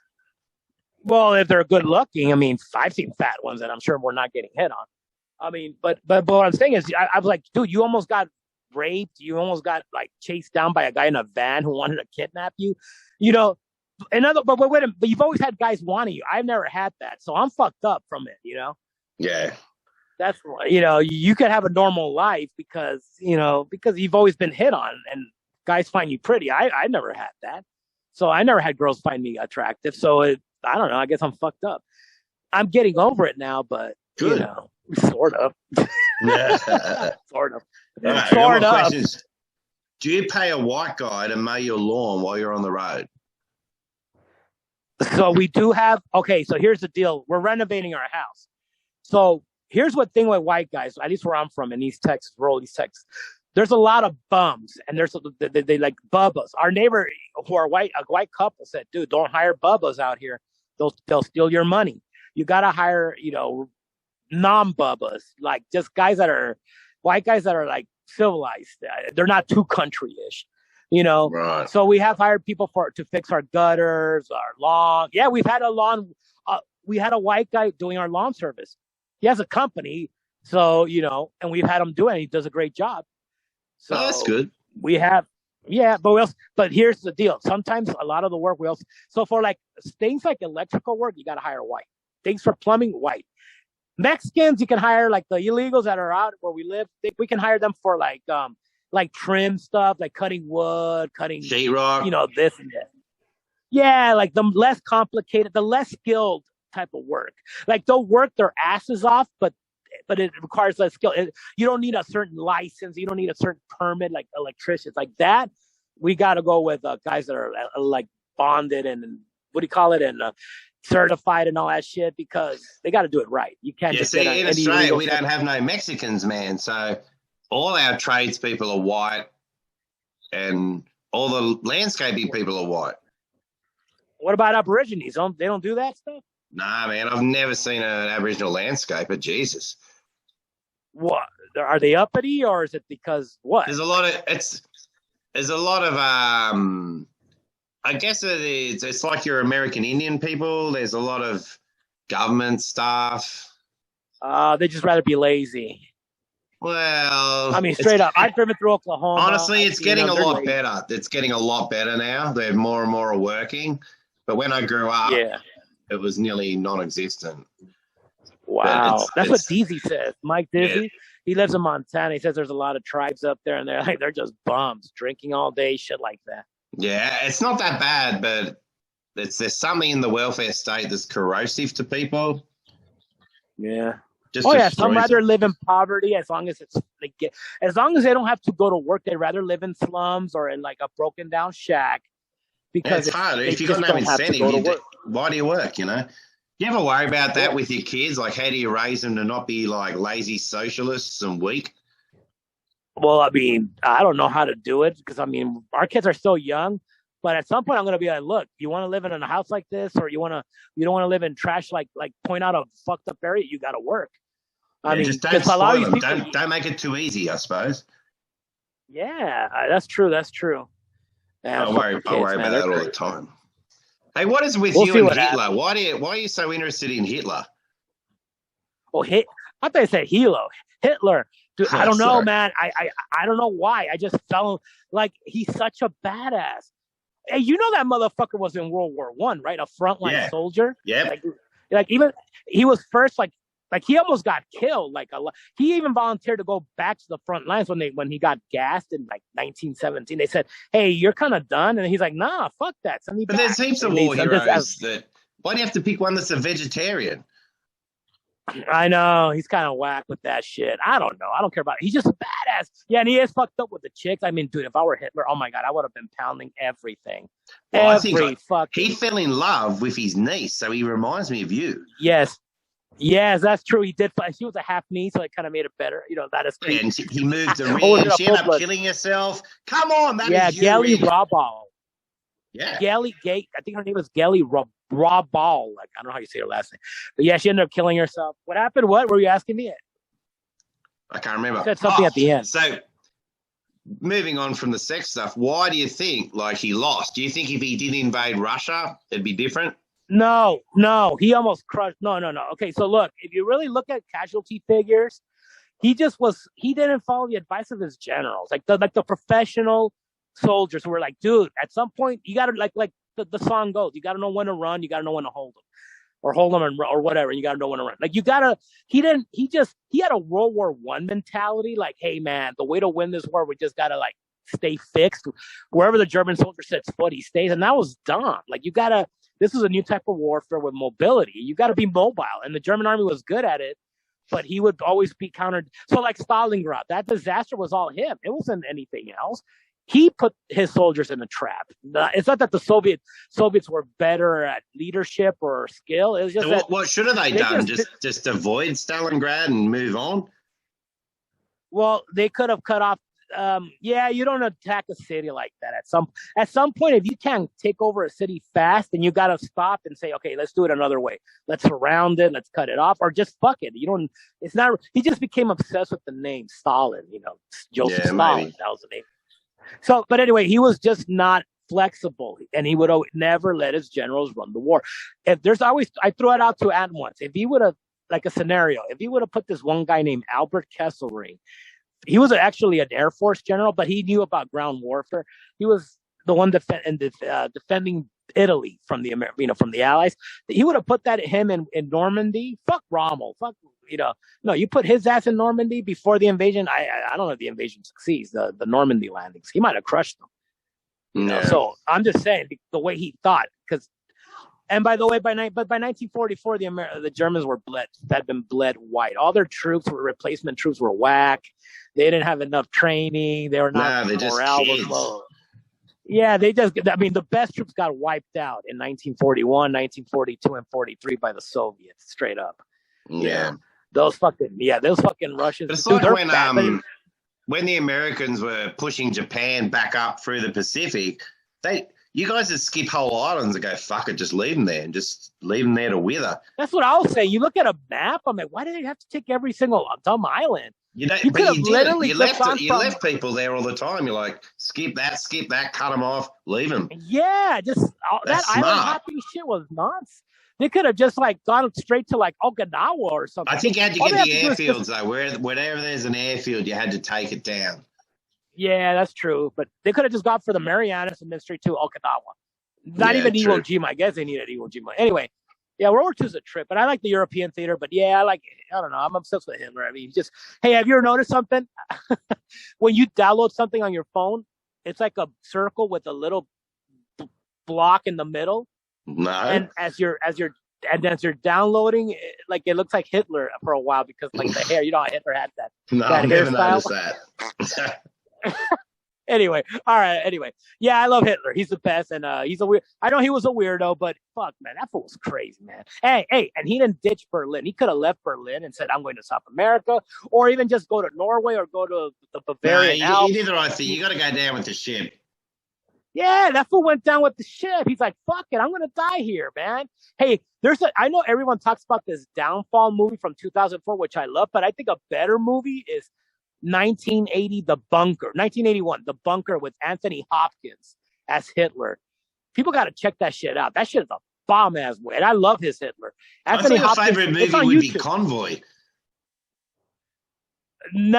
Well, if they're good looking, I mean, I've seen fat ones that I'm sure we're not getting hit on. I mean, but what I'm saying is, I was like, dude, you almost got raped. You almost got chased down by a guy in a van who wanted to kidnap you. But you've always had guys wanting you. I've never had that, so I'm fucked up from it.
Yeah.
That's you could have a normal life because you've always been hit on and guys find you pretty. I never had that, so I never had girls find me attractive. So I don't know. I guess I'm fucked up. I'm getting over it now, but
good.
Sort of. Sort of.
Right, sort of. Questions. Do you pay a white guy to mow your lawn while you're on the road?
So we do have. Okay, so here's the deal. We're renovating our house. So here's what thing with white guys, at least where I'm from in East Texas, rural East Texas. There's a lot of bums, and they like bubbas. Our neighbor, who are a white couple, said, "Dude, don't hire bubbas out here. They'll steal your money. You gotta hire, non-bubbas, like just white guys that are like civilized. They're not too country-ish,
Right.
So we have hired people to fix our gutters, our lawn. Yeah, we've had a lawn. We had a white guy doing our lawn service. He has a company, so and we've had him do it. And he does a great job. So
that's good.
We have, but here's the deal. Sometimes a lot of the work so for like things like electrical work, you got to hire white. Things for plumbing, white. Mexicans, you can hire like the illegals that are out where we live. We can hire them for like trim stuff, like cutting wood, cutting
sheetrock,
this and that. Yeah, like the less complicated, the less skilled type of work. Like they'll work their asses off, but it requires less skill. You don't need a certain license. You don't need a certain permit, like electricians, like that. We got to go with guys that are like bonded and what do you call it, and certified and all that shit, because they got to do it right. You can't just
see, in Australia we don't have no Mexicans, man. So all our tradespeople are white, and all the landscaping people are white.
What about Aborigines? They don't do that stuff?
Nah, man, I've never seen an Aboriginal landscaper. Jesus.
What? Are they uppity, or is it because what?
There's a lot of I guess it is. It's like your American Indian people. There's a lot of government stuff.
They just rather be lazy.
Well,
I mean, straight up, I've driven through Oklahoma.
Honestly, it's getting a lot better. It's getting a lot better now. They're more and more working. But when I grew up, it was nearly non-existent.
Wow. That's what Deasy says. Mike Deasy, he lives in Montana. He says there's a lot of tribes up there, and they're just bums, drinking all day, shit like that.
Yeah, it's not that bad, but there's something in the welfare state that's corrosive to people.
Yeah. Some rather live in poverty as long as as long as they don't have to go to work. They'd rather live in slums or in like a broken down shack. Because
it's hard. If you've got no incentive, why do you work? You ever worry about that with your kids? Like, how do you raise them to not be like lazy socialists and weak?
Well, I mean, I don't know how to do it because, I mean, our kids are so young. But at some point, I'm going to be like, look, you want to live in a house like this, or you don't want to live in trash like point out a fucked up area? You got to work.
I mean, just don't spoil them. Don't make it too easy, I suppose.
Yeah, that's true. That's true.
I worry about that all the time. Hey, what is with you and Hitler?
Happens.
Why are you so interested in Hitler?
Oh, I thought you said Hitler. Dude, I don't know, man. I don't know why. I just felt like he's such a badass. Hey, you know that motherfucker was in World War I, right? A frontline soldier.
Yeah.
Like even he was first like he almost got killed. Like he even volunteered to go back to the front lines when he got gassed in like 1917. They said, "Hey, you're kind of done," and he's like, "Nah, fuck that."
But there's heaps of war heroes that. Why do you have to pick one that's a vegetarian?
I know he's kind of whack with that shit. I don't know. I don't care about it. He's just a badass. Yeah, and he is fucked up with the chicks. I mean, dude, if I were Hitler, oh my god, I would have been pounding everything.
Well, I think he fell in love with his niece, so he reminds me of you.
Yes, that's true. He did. She was a half niece, so it kind of made it better. You know, that is.
Yeah, and he moved around. She ended up killing herself. Come on, that is you.
Yeah, Gelly Rabal.
Yeah,
Gelly Gate. I think her name was Gelly Rabal. Like, I don't know how you say her last name, but yeah, she ended up killing herself. What happened? What were you asking me?
I can't remember.
You said something at the end.
So, moving on from the sex stuff, why do you think he lost? Do you think if he did invade Russia, it'd be different?
No, he almost crushed. No. Okay, so look, if you really look at casualty figures, he didn't follow the advice of his generals, like the professional soldiers who were like, dude, at some point you gotta like the song goes, you gotta know when to run, you gotta know when to hold them, or whatever. You gotta know when to run. Like he had a World War I mentality. Like, hey man, the way to win this war, we just gotta like stay fixed. Wherever the German soldier sets foot, he stays, and that was dumb. Like this is a new type of warfare with mobility. You got to be mobile, and the German army was good at it, but he would always be countered. So like Stalingrad, that disaster was all him. It wasn't anything else. He put his soldiers in a trap. It's not that the Soviets were better at leadership or skill. It was just
what should have they done? Just avoid Stalingrad and move on?
Well, they could have cut off. You don't attack a city like that. At some point, if you can't take over a city fast, then you got to stop and say, okay, let's do it another way. Let's surround it. Let's cut it off, or just fuck it. It's not. He just became obsessed with the name Stalin. Joseph Stalin. Maybe. That was the name. So, but anyway, he was just not flexible, and he would never let his generals run the war. I throw it out to Ant once. If he would have, like a scenario, if he would have put this one guy named Albert Kesselring. He was actually an Air Force general, but he knew about ground warfare. He was the one defending Italy from the Allies. He would have put him in Normandy. Fuck Rommel. No, you put his ass in Normandy before the invasion. I don't know if the invasion succeeds. The Normandy landings, he might have crushed them.
No.
So I'm just saying the way he thought, because. And by the way, by 1944, the Germans had been bled white. All their replacement troops were whack. They didn't have enough training. They were not.
They're just kids.
Yeah, the best troops got wiped out in 1941, 1942, and 43 by the Soviets, straight up.
Yeah.
Those fucking Russians.
It's like when the Americans were pushing Japan back up through the Pacific, you guys just skip whole islands and go, fuck it, just leave them there and just leave them there to wither.
That's what I'll say. You look at a map, I'm like, why do they have to take every single dumb island?
You left people there all the time. You're like, skip that, cut them off, leave them.
Yeah, that island hopping shit was nonsense. They could have just gone straight to Okinawa or something.
I think you had to get the airfields though. Wherever there's an airfield, you had to take it down.
Yeah, that's true. But they could have just gone for the Marianas and then straight to Okinawa. Not even Iwo Jima. I guess they needed Iwo Jima. Anyway, yeah, World War II is a trip. And I like the European theater. But yeah, I don't know. I'm obsessed with Hitler. I mean, hey, have you ever noticed something? When you download something on your phone, it's like a circle with a little block in the middle.
No.
And as you're downloading, it looks like Hitler for a while because the hair. You know how Hitler had that.
No,
that
I've never noticed that.
Anyway, all right. Anyway, yeah, I love Hitler. He's the best, and he's a weird. I know he was a weirdo, but fuck, man, that fool was crazy, man. Hey, and he didn't ditch Berlin. He could have left Berlin and said, "I'm going to South America," or even just go to Norway or go to the Bavarian Alps.
You did the right thing. You got to go down with the ship.
Yeah, that fool went down with the ship. He's like, fuck it, I'm gonna die here, man. Hey, I know everyone talks about this Downfall movie from 2004, which I love, but I think a better movie is 1980, The Bunker, 1981, The Bunker with Anthony Hopkins as Hitler. People got to check that shit out. That shit is a bomb ass movie, and I love his Hitler.
Anthony Hopkins. Your favorite movie would be Convoy.
Nah,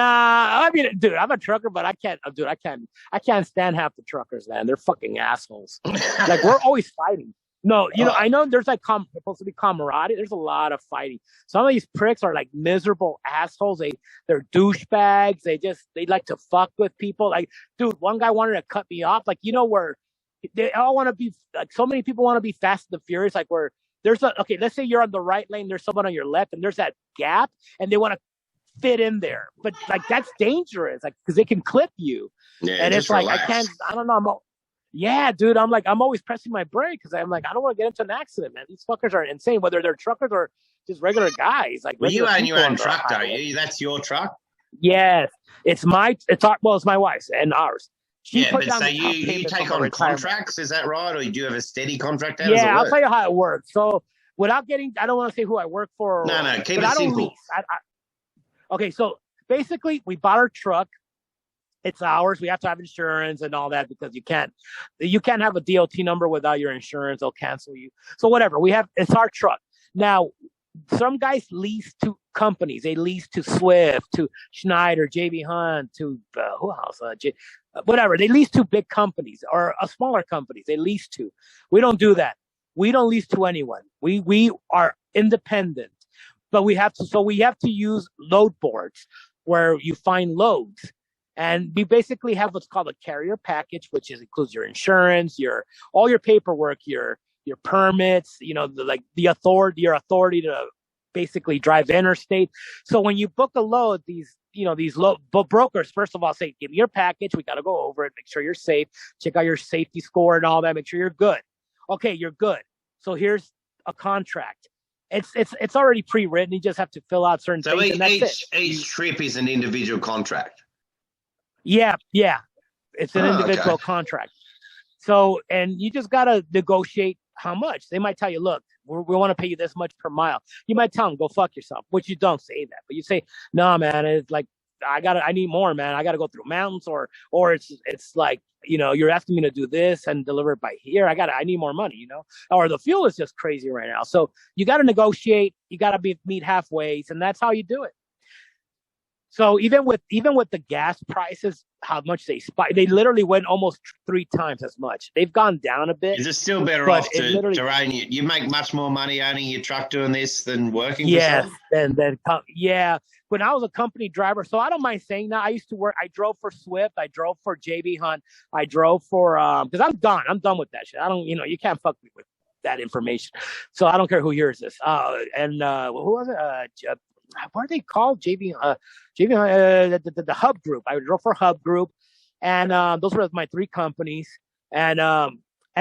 I mean, dude, I'm a trucker, but I can't stand half the truckers, man. They're fucking assholes. Like, we're always fighting. No, I know there's like supposed to be camaraderie. There's a lot of fighting. Some of these pricks are like miserable assholes. They're douchebags. They like to fuck with people. Like, dude, one guy wanted to cut me off. Like, where they all want to be like, so many people want to be Fast and the Furious. Like, where let's say you're on the right lane, there's someone on your left, and there's that gap, and they want to fit in there. But like, that's dangerous. Like, because they can clip you.
Yeah,
and it's like,
relax.
I don't know. Yeah, dude, I'm always pressing my brake because I'm like, I don't want to get into an accident, man. These fuckers are insane, whether they're truckers or just regular guys. Like,
well, you own your own truck, don't you? That's your truck?
Yes. It's my wife's and ours.
So you take on contracts, is that right? Or do you have a steady contract?
Yeah, I'll tell you how it works. So without I don't want to say who I work for.
No, keep it simple.
Okay, so basically we bought our truck. It's ours. We have to have insurance and all that because you can't have a DOT number without your insurance. They'll cancel you. So whatever. It's our truck. Now, some guys lease to companies. They lease to Swift, to Schneider, JB Hunt, to who else? Whatever. They lease to big companies or smaller companies. They lease to. We don't do that. We don't lease to anyone. We are independent, but we have to use load boards where you find loads. And we basically have what's called a carrier package, which includes your insurance, all your paperwork, your permits, your authority to basically drive interstate. So when you book a load, these brokers, first of all, say, give me your package. We got to go over it, make sure you're safe, check out your safety score and all that, make sure you're good. Okay, you're good. So here's a contract. It's already pre-written. You just have to fill out certain things.
So each trip is an individual contract.
Yeah. It's an individual contract. So, and you just got to negotiate how much. They might tell you, look, we want to pay you this much per mile. You might tell them, go fuck yourself, which you don't say that. But you say, no, man, it's like, I need more, man. I got to go through mountains or it's like, you're asking me to do this and deliver it by here. I need more money, or the fuel is just crazy right now. So you got to negotiate. You got to meet halfway, and that's how you do it. So even with the gas prices, how much they spike, they literally went almost 3 times as much. They've gone down a bit.
Is it still better off to own you make much more money owning your truck doing this than working for someone?
Yeah. When I was a company driver, so I don't mind saying that. I used to work. I drove for Swift. I drove for JB Hunt. I drove for because I'm done. I'm done with that shit. I don't. You can't fuck me with that information. So I don't care who hears this. Who was it? What are they called? JB, the Hub Group. I drove for Hub Group, and those were my 3 companies. And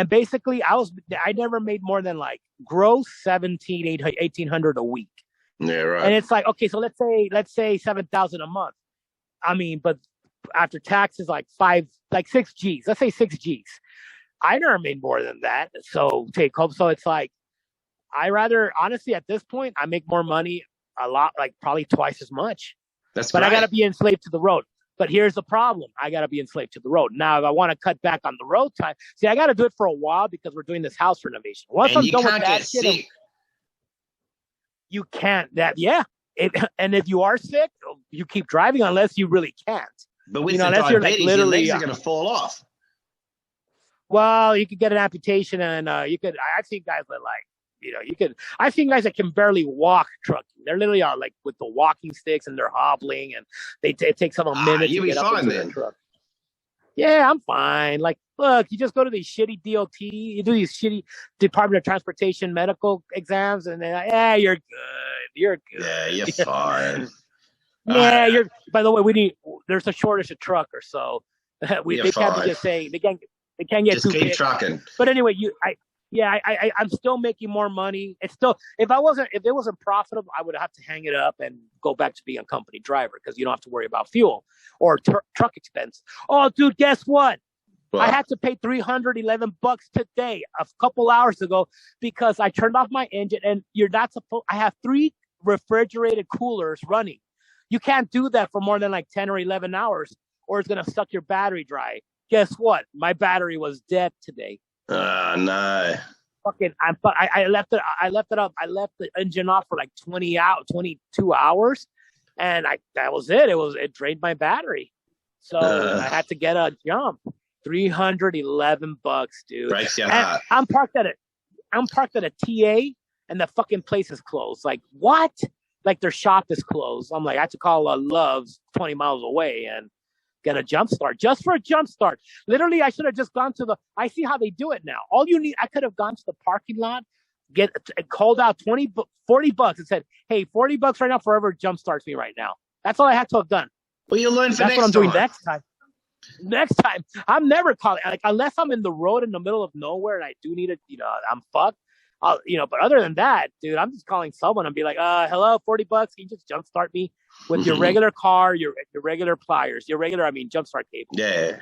basically, I never made more than like gross $1,800 a week.
Yeah, right.
And it's like, okay, so let's say $7,000 a month. I mean, but after taxes, like 6 G's. Let's say 6 G's. I never made more than that. So take home. So it's like, I rather honestly at this point, I make more money. A lot, like probably twice as much.
But
I got to be enslaved to the road. But here's the problem. I got to be enslaved to the road. Now, if I want to cut back on the road time, I got to do it for a while because we're doing this house renovation. Once I'm done with that shit, you can't. And if you are sick, you keep driving unless you really can't.
But with the diabetes, your legs are going to fall off.
Well, you could get an amputation, and I've seen guys that I've seen guys that can barely walk trucking. They're literally like with the walking sticks and they're hobbling, and it takes them a minute to get up into their truck. Yeah, I'm fine. Like, look, you just go to these shitty DOT, you do these shitty Department of Transportation medical exams, and then you're good. You're good.
Yeah, you're fine.
Yeah, by the way, there's a shortage of truckers, so they can't be just saying they can't get
just
too
keep
big.
trucking.
But anyway, I'm still making more money. It's still, if it wasn't profitable, I would have to hang it up and go back to being a company driver because you don't have to worry about fuel or truck expense. Oh, dude, guess what? What? I had to pay $311 today, a couple hours ago, because I turned off my engine, and you're not supposed. I have 3 refrigerated coolers running. You can't do that for more than like 10 or 11 hours, or it's gonna suck your battery dry. Guess what? My battery was dead today.
Oh no!
Fucking, I left it. I left it up. I left the engine off for like 22 hours, and that was it. It drained my battery, so I had to get a jump. $311, dude.
Breaks your heart.
I'm parked at a TA, and the fucking place is closed. Like, what? Like, their shop is closed. I'm like, I had to call Love's 20 miles away and get a jump start, just for a jump start. Literally, I should have just gone to I see how they do it now. All you need, I could have gone to the parking lot, called out $40 and said, hey, $40 right now, forever jump starts me right now. That's all I had to have done.
Well, you learn for
That's
next
what I'm
time.
doing next time. Next time, I'm never calling. Like, unless I'm in the road in the middle of nowhere and I do need it, I'm fucked. But other than that, dude, I'm just calling someone and be like, hello, $40. Can you just jumpstart me with your regular car, your regular pliers, jumpstart cable.
Yeah.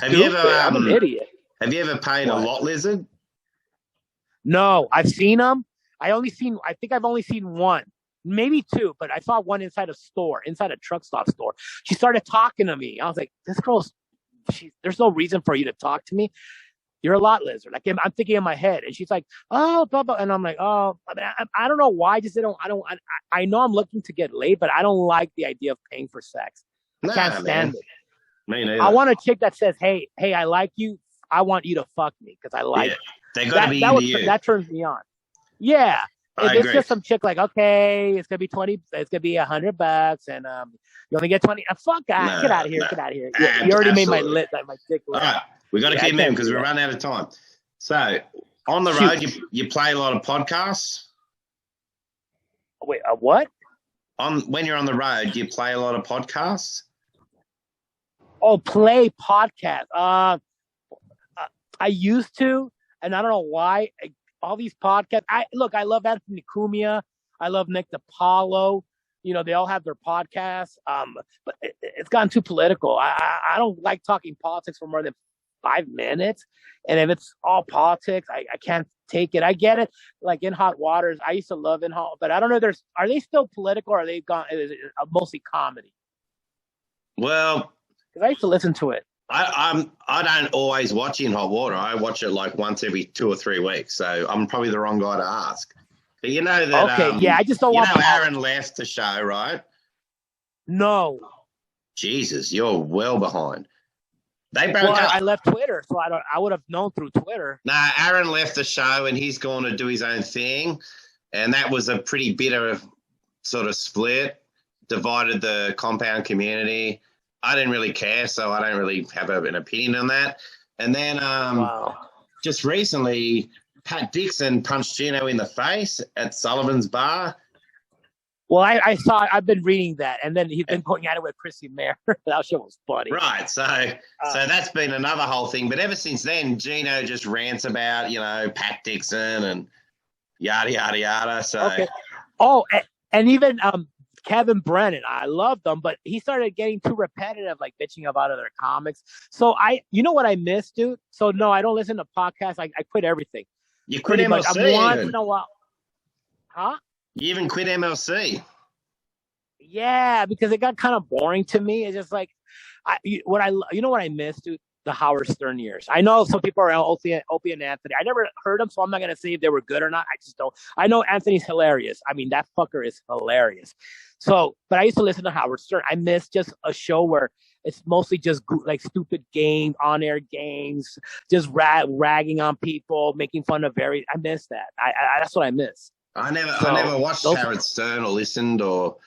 Have you ever? I'm an idiot.
Have you ever paid a lot lizard?
No, I've seen them. I think I've only seen one, maybe 2, but I saw one inside a truck stop store. She started talking to me. I was like, this girl's, there's no reason for you to talk to me. You're a lot lizard. Like, I'm thinking in my head, and she's like, oh, blah, blah. And I'm like, oh, I don't know why. I know I'm looking to get laid, but I don't like the idea of paying for sex. I can't stand it.
Me neither.
I want a chick that says, hey, I like you. I want you to fuck me because I like you.
They got to be into you.
That turns me on. Yeah.
If
it's just some chick like, okay, it's gonna be $20, it's gonna be $100, and you only get 20. Fuck that! Get out of here! Get out of here! You already made my dick.
All right, we got to keep moving because we're running out of time. So on the road, you play a lot of podcasts.
Wait, what?
When you're on the road, do you play a lot of podcasts?
Oh, play podcast. I used to, and I don't know why. All these podcasts. I love Anthony Cumia. I love Nick DiPaolo. They all have their podcasts. But it's gotten too political. I don't like talking politics for more than 5 minutes. And if it's all politics, I can't take it. I get it. Like In Hot Waters, I used to love In Hot, but I don't know. Are they still political, or are they gone? Is it mostly comedy?
Well,
because I used to listen to it.
I don't always watch In Hot Water. I watch it like once every 2 or 3 weeks. So I'm probably the wrong guy to ask. But you know that.
Okay, I just don't want.
Aaron left the show, right?
No.
Jesus, you're well behind. They broke up.
I left Twitter, so I would have known through Twitter.
Nah, Aaron left the show and he's gone to do his own thing, and that was a pretty bitter sort of split. Divided the compound community. I didn't really care, so I don't really have an opinion on that. And then just recently, Pat Dixon punched Gino in the face at Sullivan's Bar.
Well, I've been reading that, and then he's been going at it with Chrissy Mayer. That shit was funny.
Right, so that's been another whole thing. But ever since then, Gino just rants about, Pat Dixon and yada, yada, yada. So. Okay.
Oh, and even Kevin Brennan, I love them, but he started getting too repetitive, like bitching about other comics. So you know what I miss, dude? So no, I don't listen to podcasts. I quit everything.
You quit MLC?
Once in a while. Huh?
You even quit MLC? Yeah,
because it got kind of boring to me. It's just like, you know what I miss, dude? The Howard Stern years. I know some people are Opie and Anthony. I never heard them, so I'm not going to say if they were good or not. I just don't. I know Anthony's hilarious. I mean, that fucker is hilarious. So, but I used to listen to Howard Stern. I miss just a show where it's mostly just like stupid games, on-air games, just ragging on people, making fun of I miss that. That's what I miss.
I never watched Howard Stern or listened or.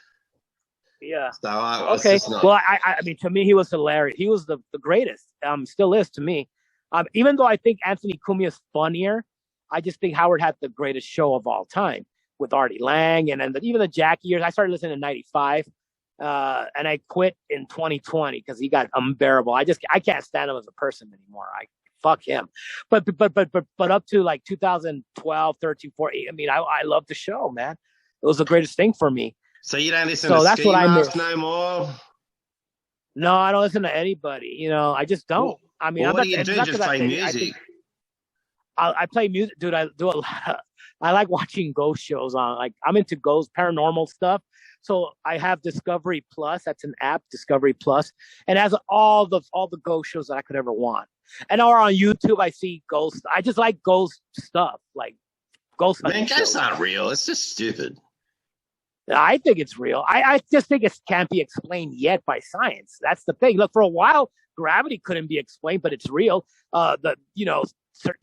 Yeah.
So
okay. Well, I mean, to me, he was hilarious. He was the greatest. Still is to me. Even though I think Anthony Cumia is funnier, I just think Howard had the greatest show of all time with Artie Lang and even the Jackie years. I started listening in '95, and I quit in 2020 because he got unbearable. I can't stand him as a person anymore. Fuck him. But up to like 2012, 13, 14, I mean, I love the show, man. It was the greatest thing for me.
So you don't listen to Ski Mask no more?
No, I don't listen to anybody. I just don't. I mean,
well,
I'm
what
not,
do you
it's
do?
not
Just
because
play music?
I play music, dude. I do a lot. I like watching ghost shows on. Like, I'm into ghost paranormal stuff. So I have Discovery Plus. That's an app, Discovery Plus, and it has all the ghost shows that I could ever want. And or on YouTube, I see ghost. I just like ghost stuff, like ghost hunting
Man, ghosts
shows.
aren't real. It's just stupid.
I think it's real. I just think it can't be explained yet by science. That's the thing. Look, for a while, gravity couldn't be explained, but it's real.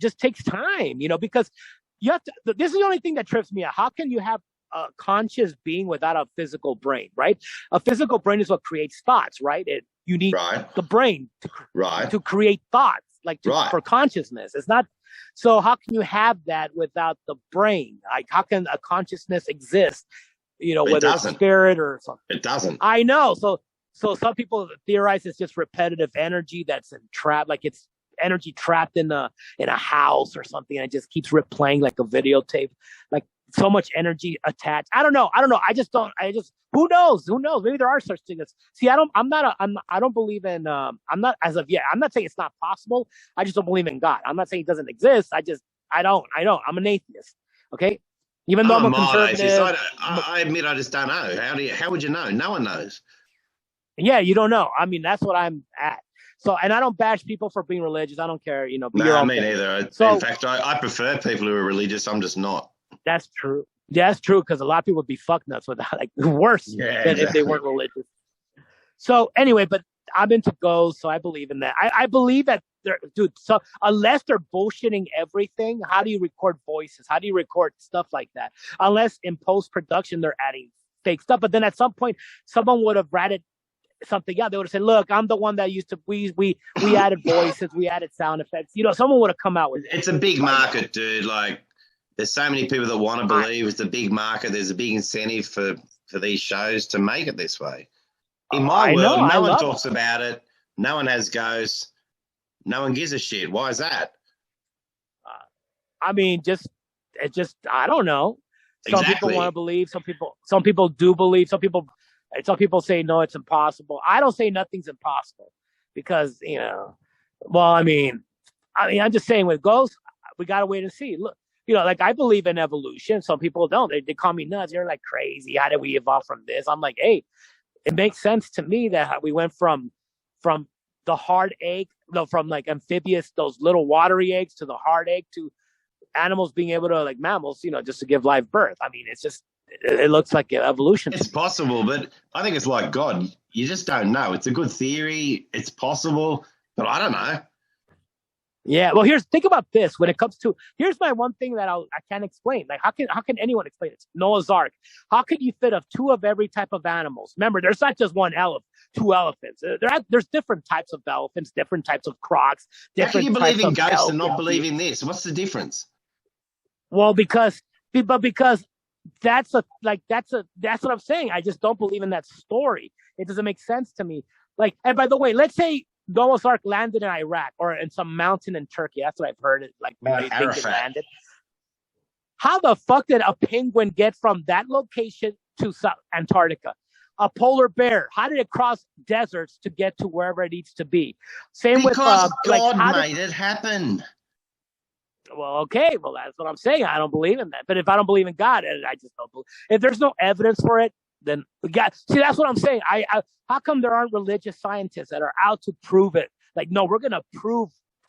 Just takes time, because you have to. This is the only thing that trips me out. How can you have a conscious being without a physical brain, right? A physical brain is what creates thoughts, right? You need the brain to create thoughts, for consciousness. It's not. So how can you have that without the brain? Like, how can a consciousness exist? Whether it's spirit or something.
It doesn't.
I know. So some people theorize it's just repetitive energy that's trapped, like it's energy trapped in a house or something, and it just keeps replaying like a videotape, like so much energy attached. I don't know. Who knows? Maybe there are such things. See, I don't believe in, I'm not, as of yet, I'm not saying it's not possible. I just don't believe in God. I'm not saying it doesn't exist. I don't. I'm an atheist. Okay. Even though I'm a conservative.
I admit I just don't know. How would you know? No one knows.
Yeah, you don't know. I mean, that's what I'm at. So, and I don't bash people for being religious. I don't care,
No, me neither. So, in fact, I prefer people who are religious. I'm just not.
That's true. Yeah, that's true, because a lot of people would be fuck nuts with that, like worse than if they weren't religious. So anyway, but I'm into ghosts, so I believe in that. I believe that, dude, so unless they're bullshitting everything, how do you record voices? How do you record stuff like that? Unless in post-production they're adding fake stuff. But then at some point, someone would have ratted something out. They would have said, look, I'm the one that used to, we added voices, we added sound effects. Someone would have come out with it.
It's a big market, dude. Like, there's so many people that want to believe it's a big market. There's a big incentive for these shows to make it this way. In my world, no one talks about it. No one has ghosts. No one gives a shit. Why is that?
I mean, I don't know. Some people want to believe. Some people do believe. Some people say no, it's impossible. I don't say nothing's impossible because well, I mean, I'm just saying with ghosts, we gotta wait and see. Look, like I believe in evolution. Some people don't. They call me nuts. They're like crazy. How did we evolve from this? I'm like, hey. It makes sense to me that we went from the hard egg, from like amphibious, those little watery eggs, to the hard egg, to animals being able to, like mammals, just to give live birth. I mean, it's just, it looks like evolution.
It's possible, but I think it's like God. You just don't know. It's a good theory. It's possible, but I don't know.
Yeah, well, think about this. When it comes to, here's my one thing that I can't explain. Like, how can anyone explain it? Noah's Ark. How could you fit two of every type of animals? Remember, there's not just one elephant, two elephants. There's different types of elephants, different types of crocs.
How can you believe in ghosts and not believe in this? What's the difference?
Well, because that's what I'm saying. I just don't believe in that story. It doesn't make sense to me. Like, and by the way, let's say Noah's Ark landed in Iraq or in some mountain in Turkey. That's what I've heard. It landed. How the fuck did a penguin get from that location to Antarctica? A polar bear. How did it cross deserts to get to wherever it needs to be? Same
because
with
God made it happen.
Well, okay. Well, that's what I'm saying. I don't believe in that. But if I don't believe in God, I just don't believe. If there's no evidence for it, then see, that's what I'm saying. How come there aren't religious scientists that are out to prove it? Like, no, we're going to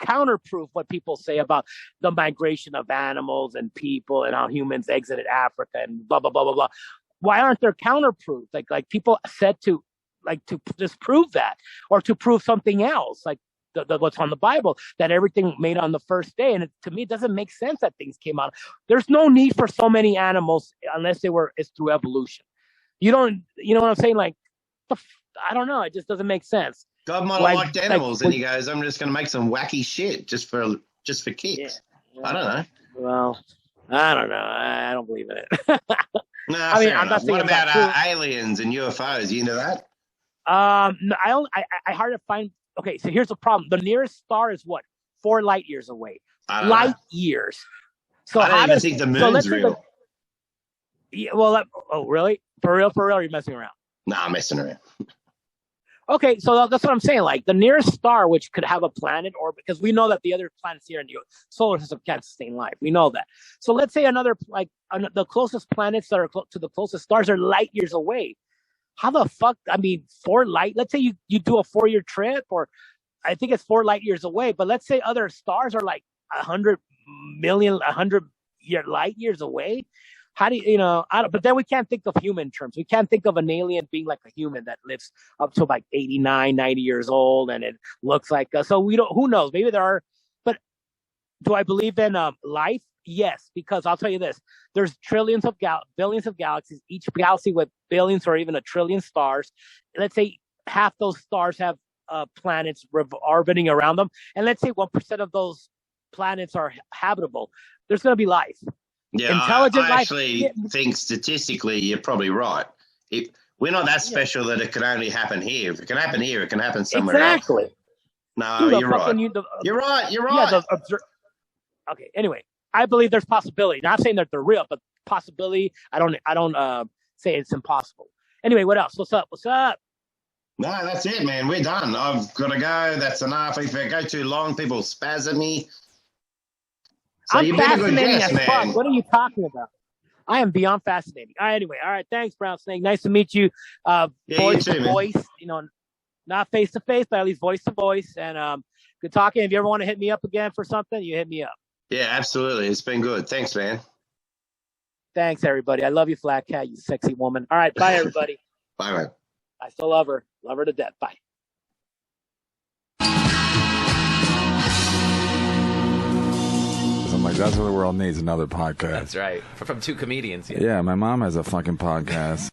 counterproof what people say about the migration of animals and people and how humans exited Africa and blah, blah, blah, blah, blah. Why aren't there counterproof? Like people said to disprove that, or to prove something else, like what's on the Bible, that everything made on the first day. And to me, it doesn't make sense that things came out. There's no need for so many animals unless it's through evolution. You know what I'm saying? Like, I don't know. It just doesn't make sense.
God might have liked animals, and he goes, "I'm just going to make some wacky shit just for kicks." Yeah. I don't know.
Well, I don't know. I don't believe in it.
No, I mean, I'm not saying. What about aliens and UFOs? You into that?
No, I hard to find. Okay, so here's the problem. The nearest star is what? 4 light years away. Light years. So
I don't even think the moon's real.
Yeah. Well, oh really? For real? You're messing around?
Nah, I'm messing around.
Okay, so that's what I'm saying. Like the nearest star, which could have a planet, or because we know that the other planets here in the solar system can't sustain life. We know that. So let's say the closest planets that are to the closest stars are light years away. How the fuck? I mean, let's say you do a 4-year trip, or I think it's 4 light years away. But let's say other stars are like 100 light years away. How do you but then we can't think of human terms. We can't think of an alien being like a human that lives up to like 89, 90 years old and it looks like us. So who knows? Maybe there are, but do I believe in life? Yes, because I'll tell you this, there's billions of galaxies, each galaxy with billions or even a trillion stars. Let's say half those stars have planets orbiting around them. And let's say 1% of those planets are habitable. There's going to be life.
Yeah, I actually think statistically you're probably right. We're not that special that it can only happen here. If it can happen here, it can happen somewhere else. No, you're right. You're right.
Yeah, okay. Anyway, I believe there's possibility. Not saying that they're real, but possibility. I don't say it's impossible. Anyway, what else? What's up?
No, that's it, man. We're done. I've got to go. That's enough. If I go too long, people spasm me. So
I'm fascinating as fuck. What are you talking about? I am beyond fascinating. All right, anyway. All right. Thanks, Brown Snake. Nice to meet you. Voice to voice, not face to face, but at least voice to voice. And good talking. If you ever want to hit me up again for something, you hit me up.
Yeah, absolutely. It's been good. Thanks, man.
Thanks, everybody. I love you, Flat Cat, you sexy woman. All right. Bye, everybody.
Bye, man.
I still love her. Love her to death. Bye.
I'm like, that's what the world needs, another podcast.
That's right. From two comedians.
Yeah, my mom has a fucking podcast.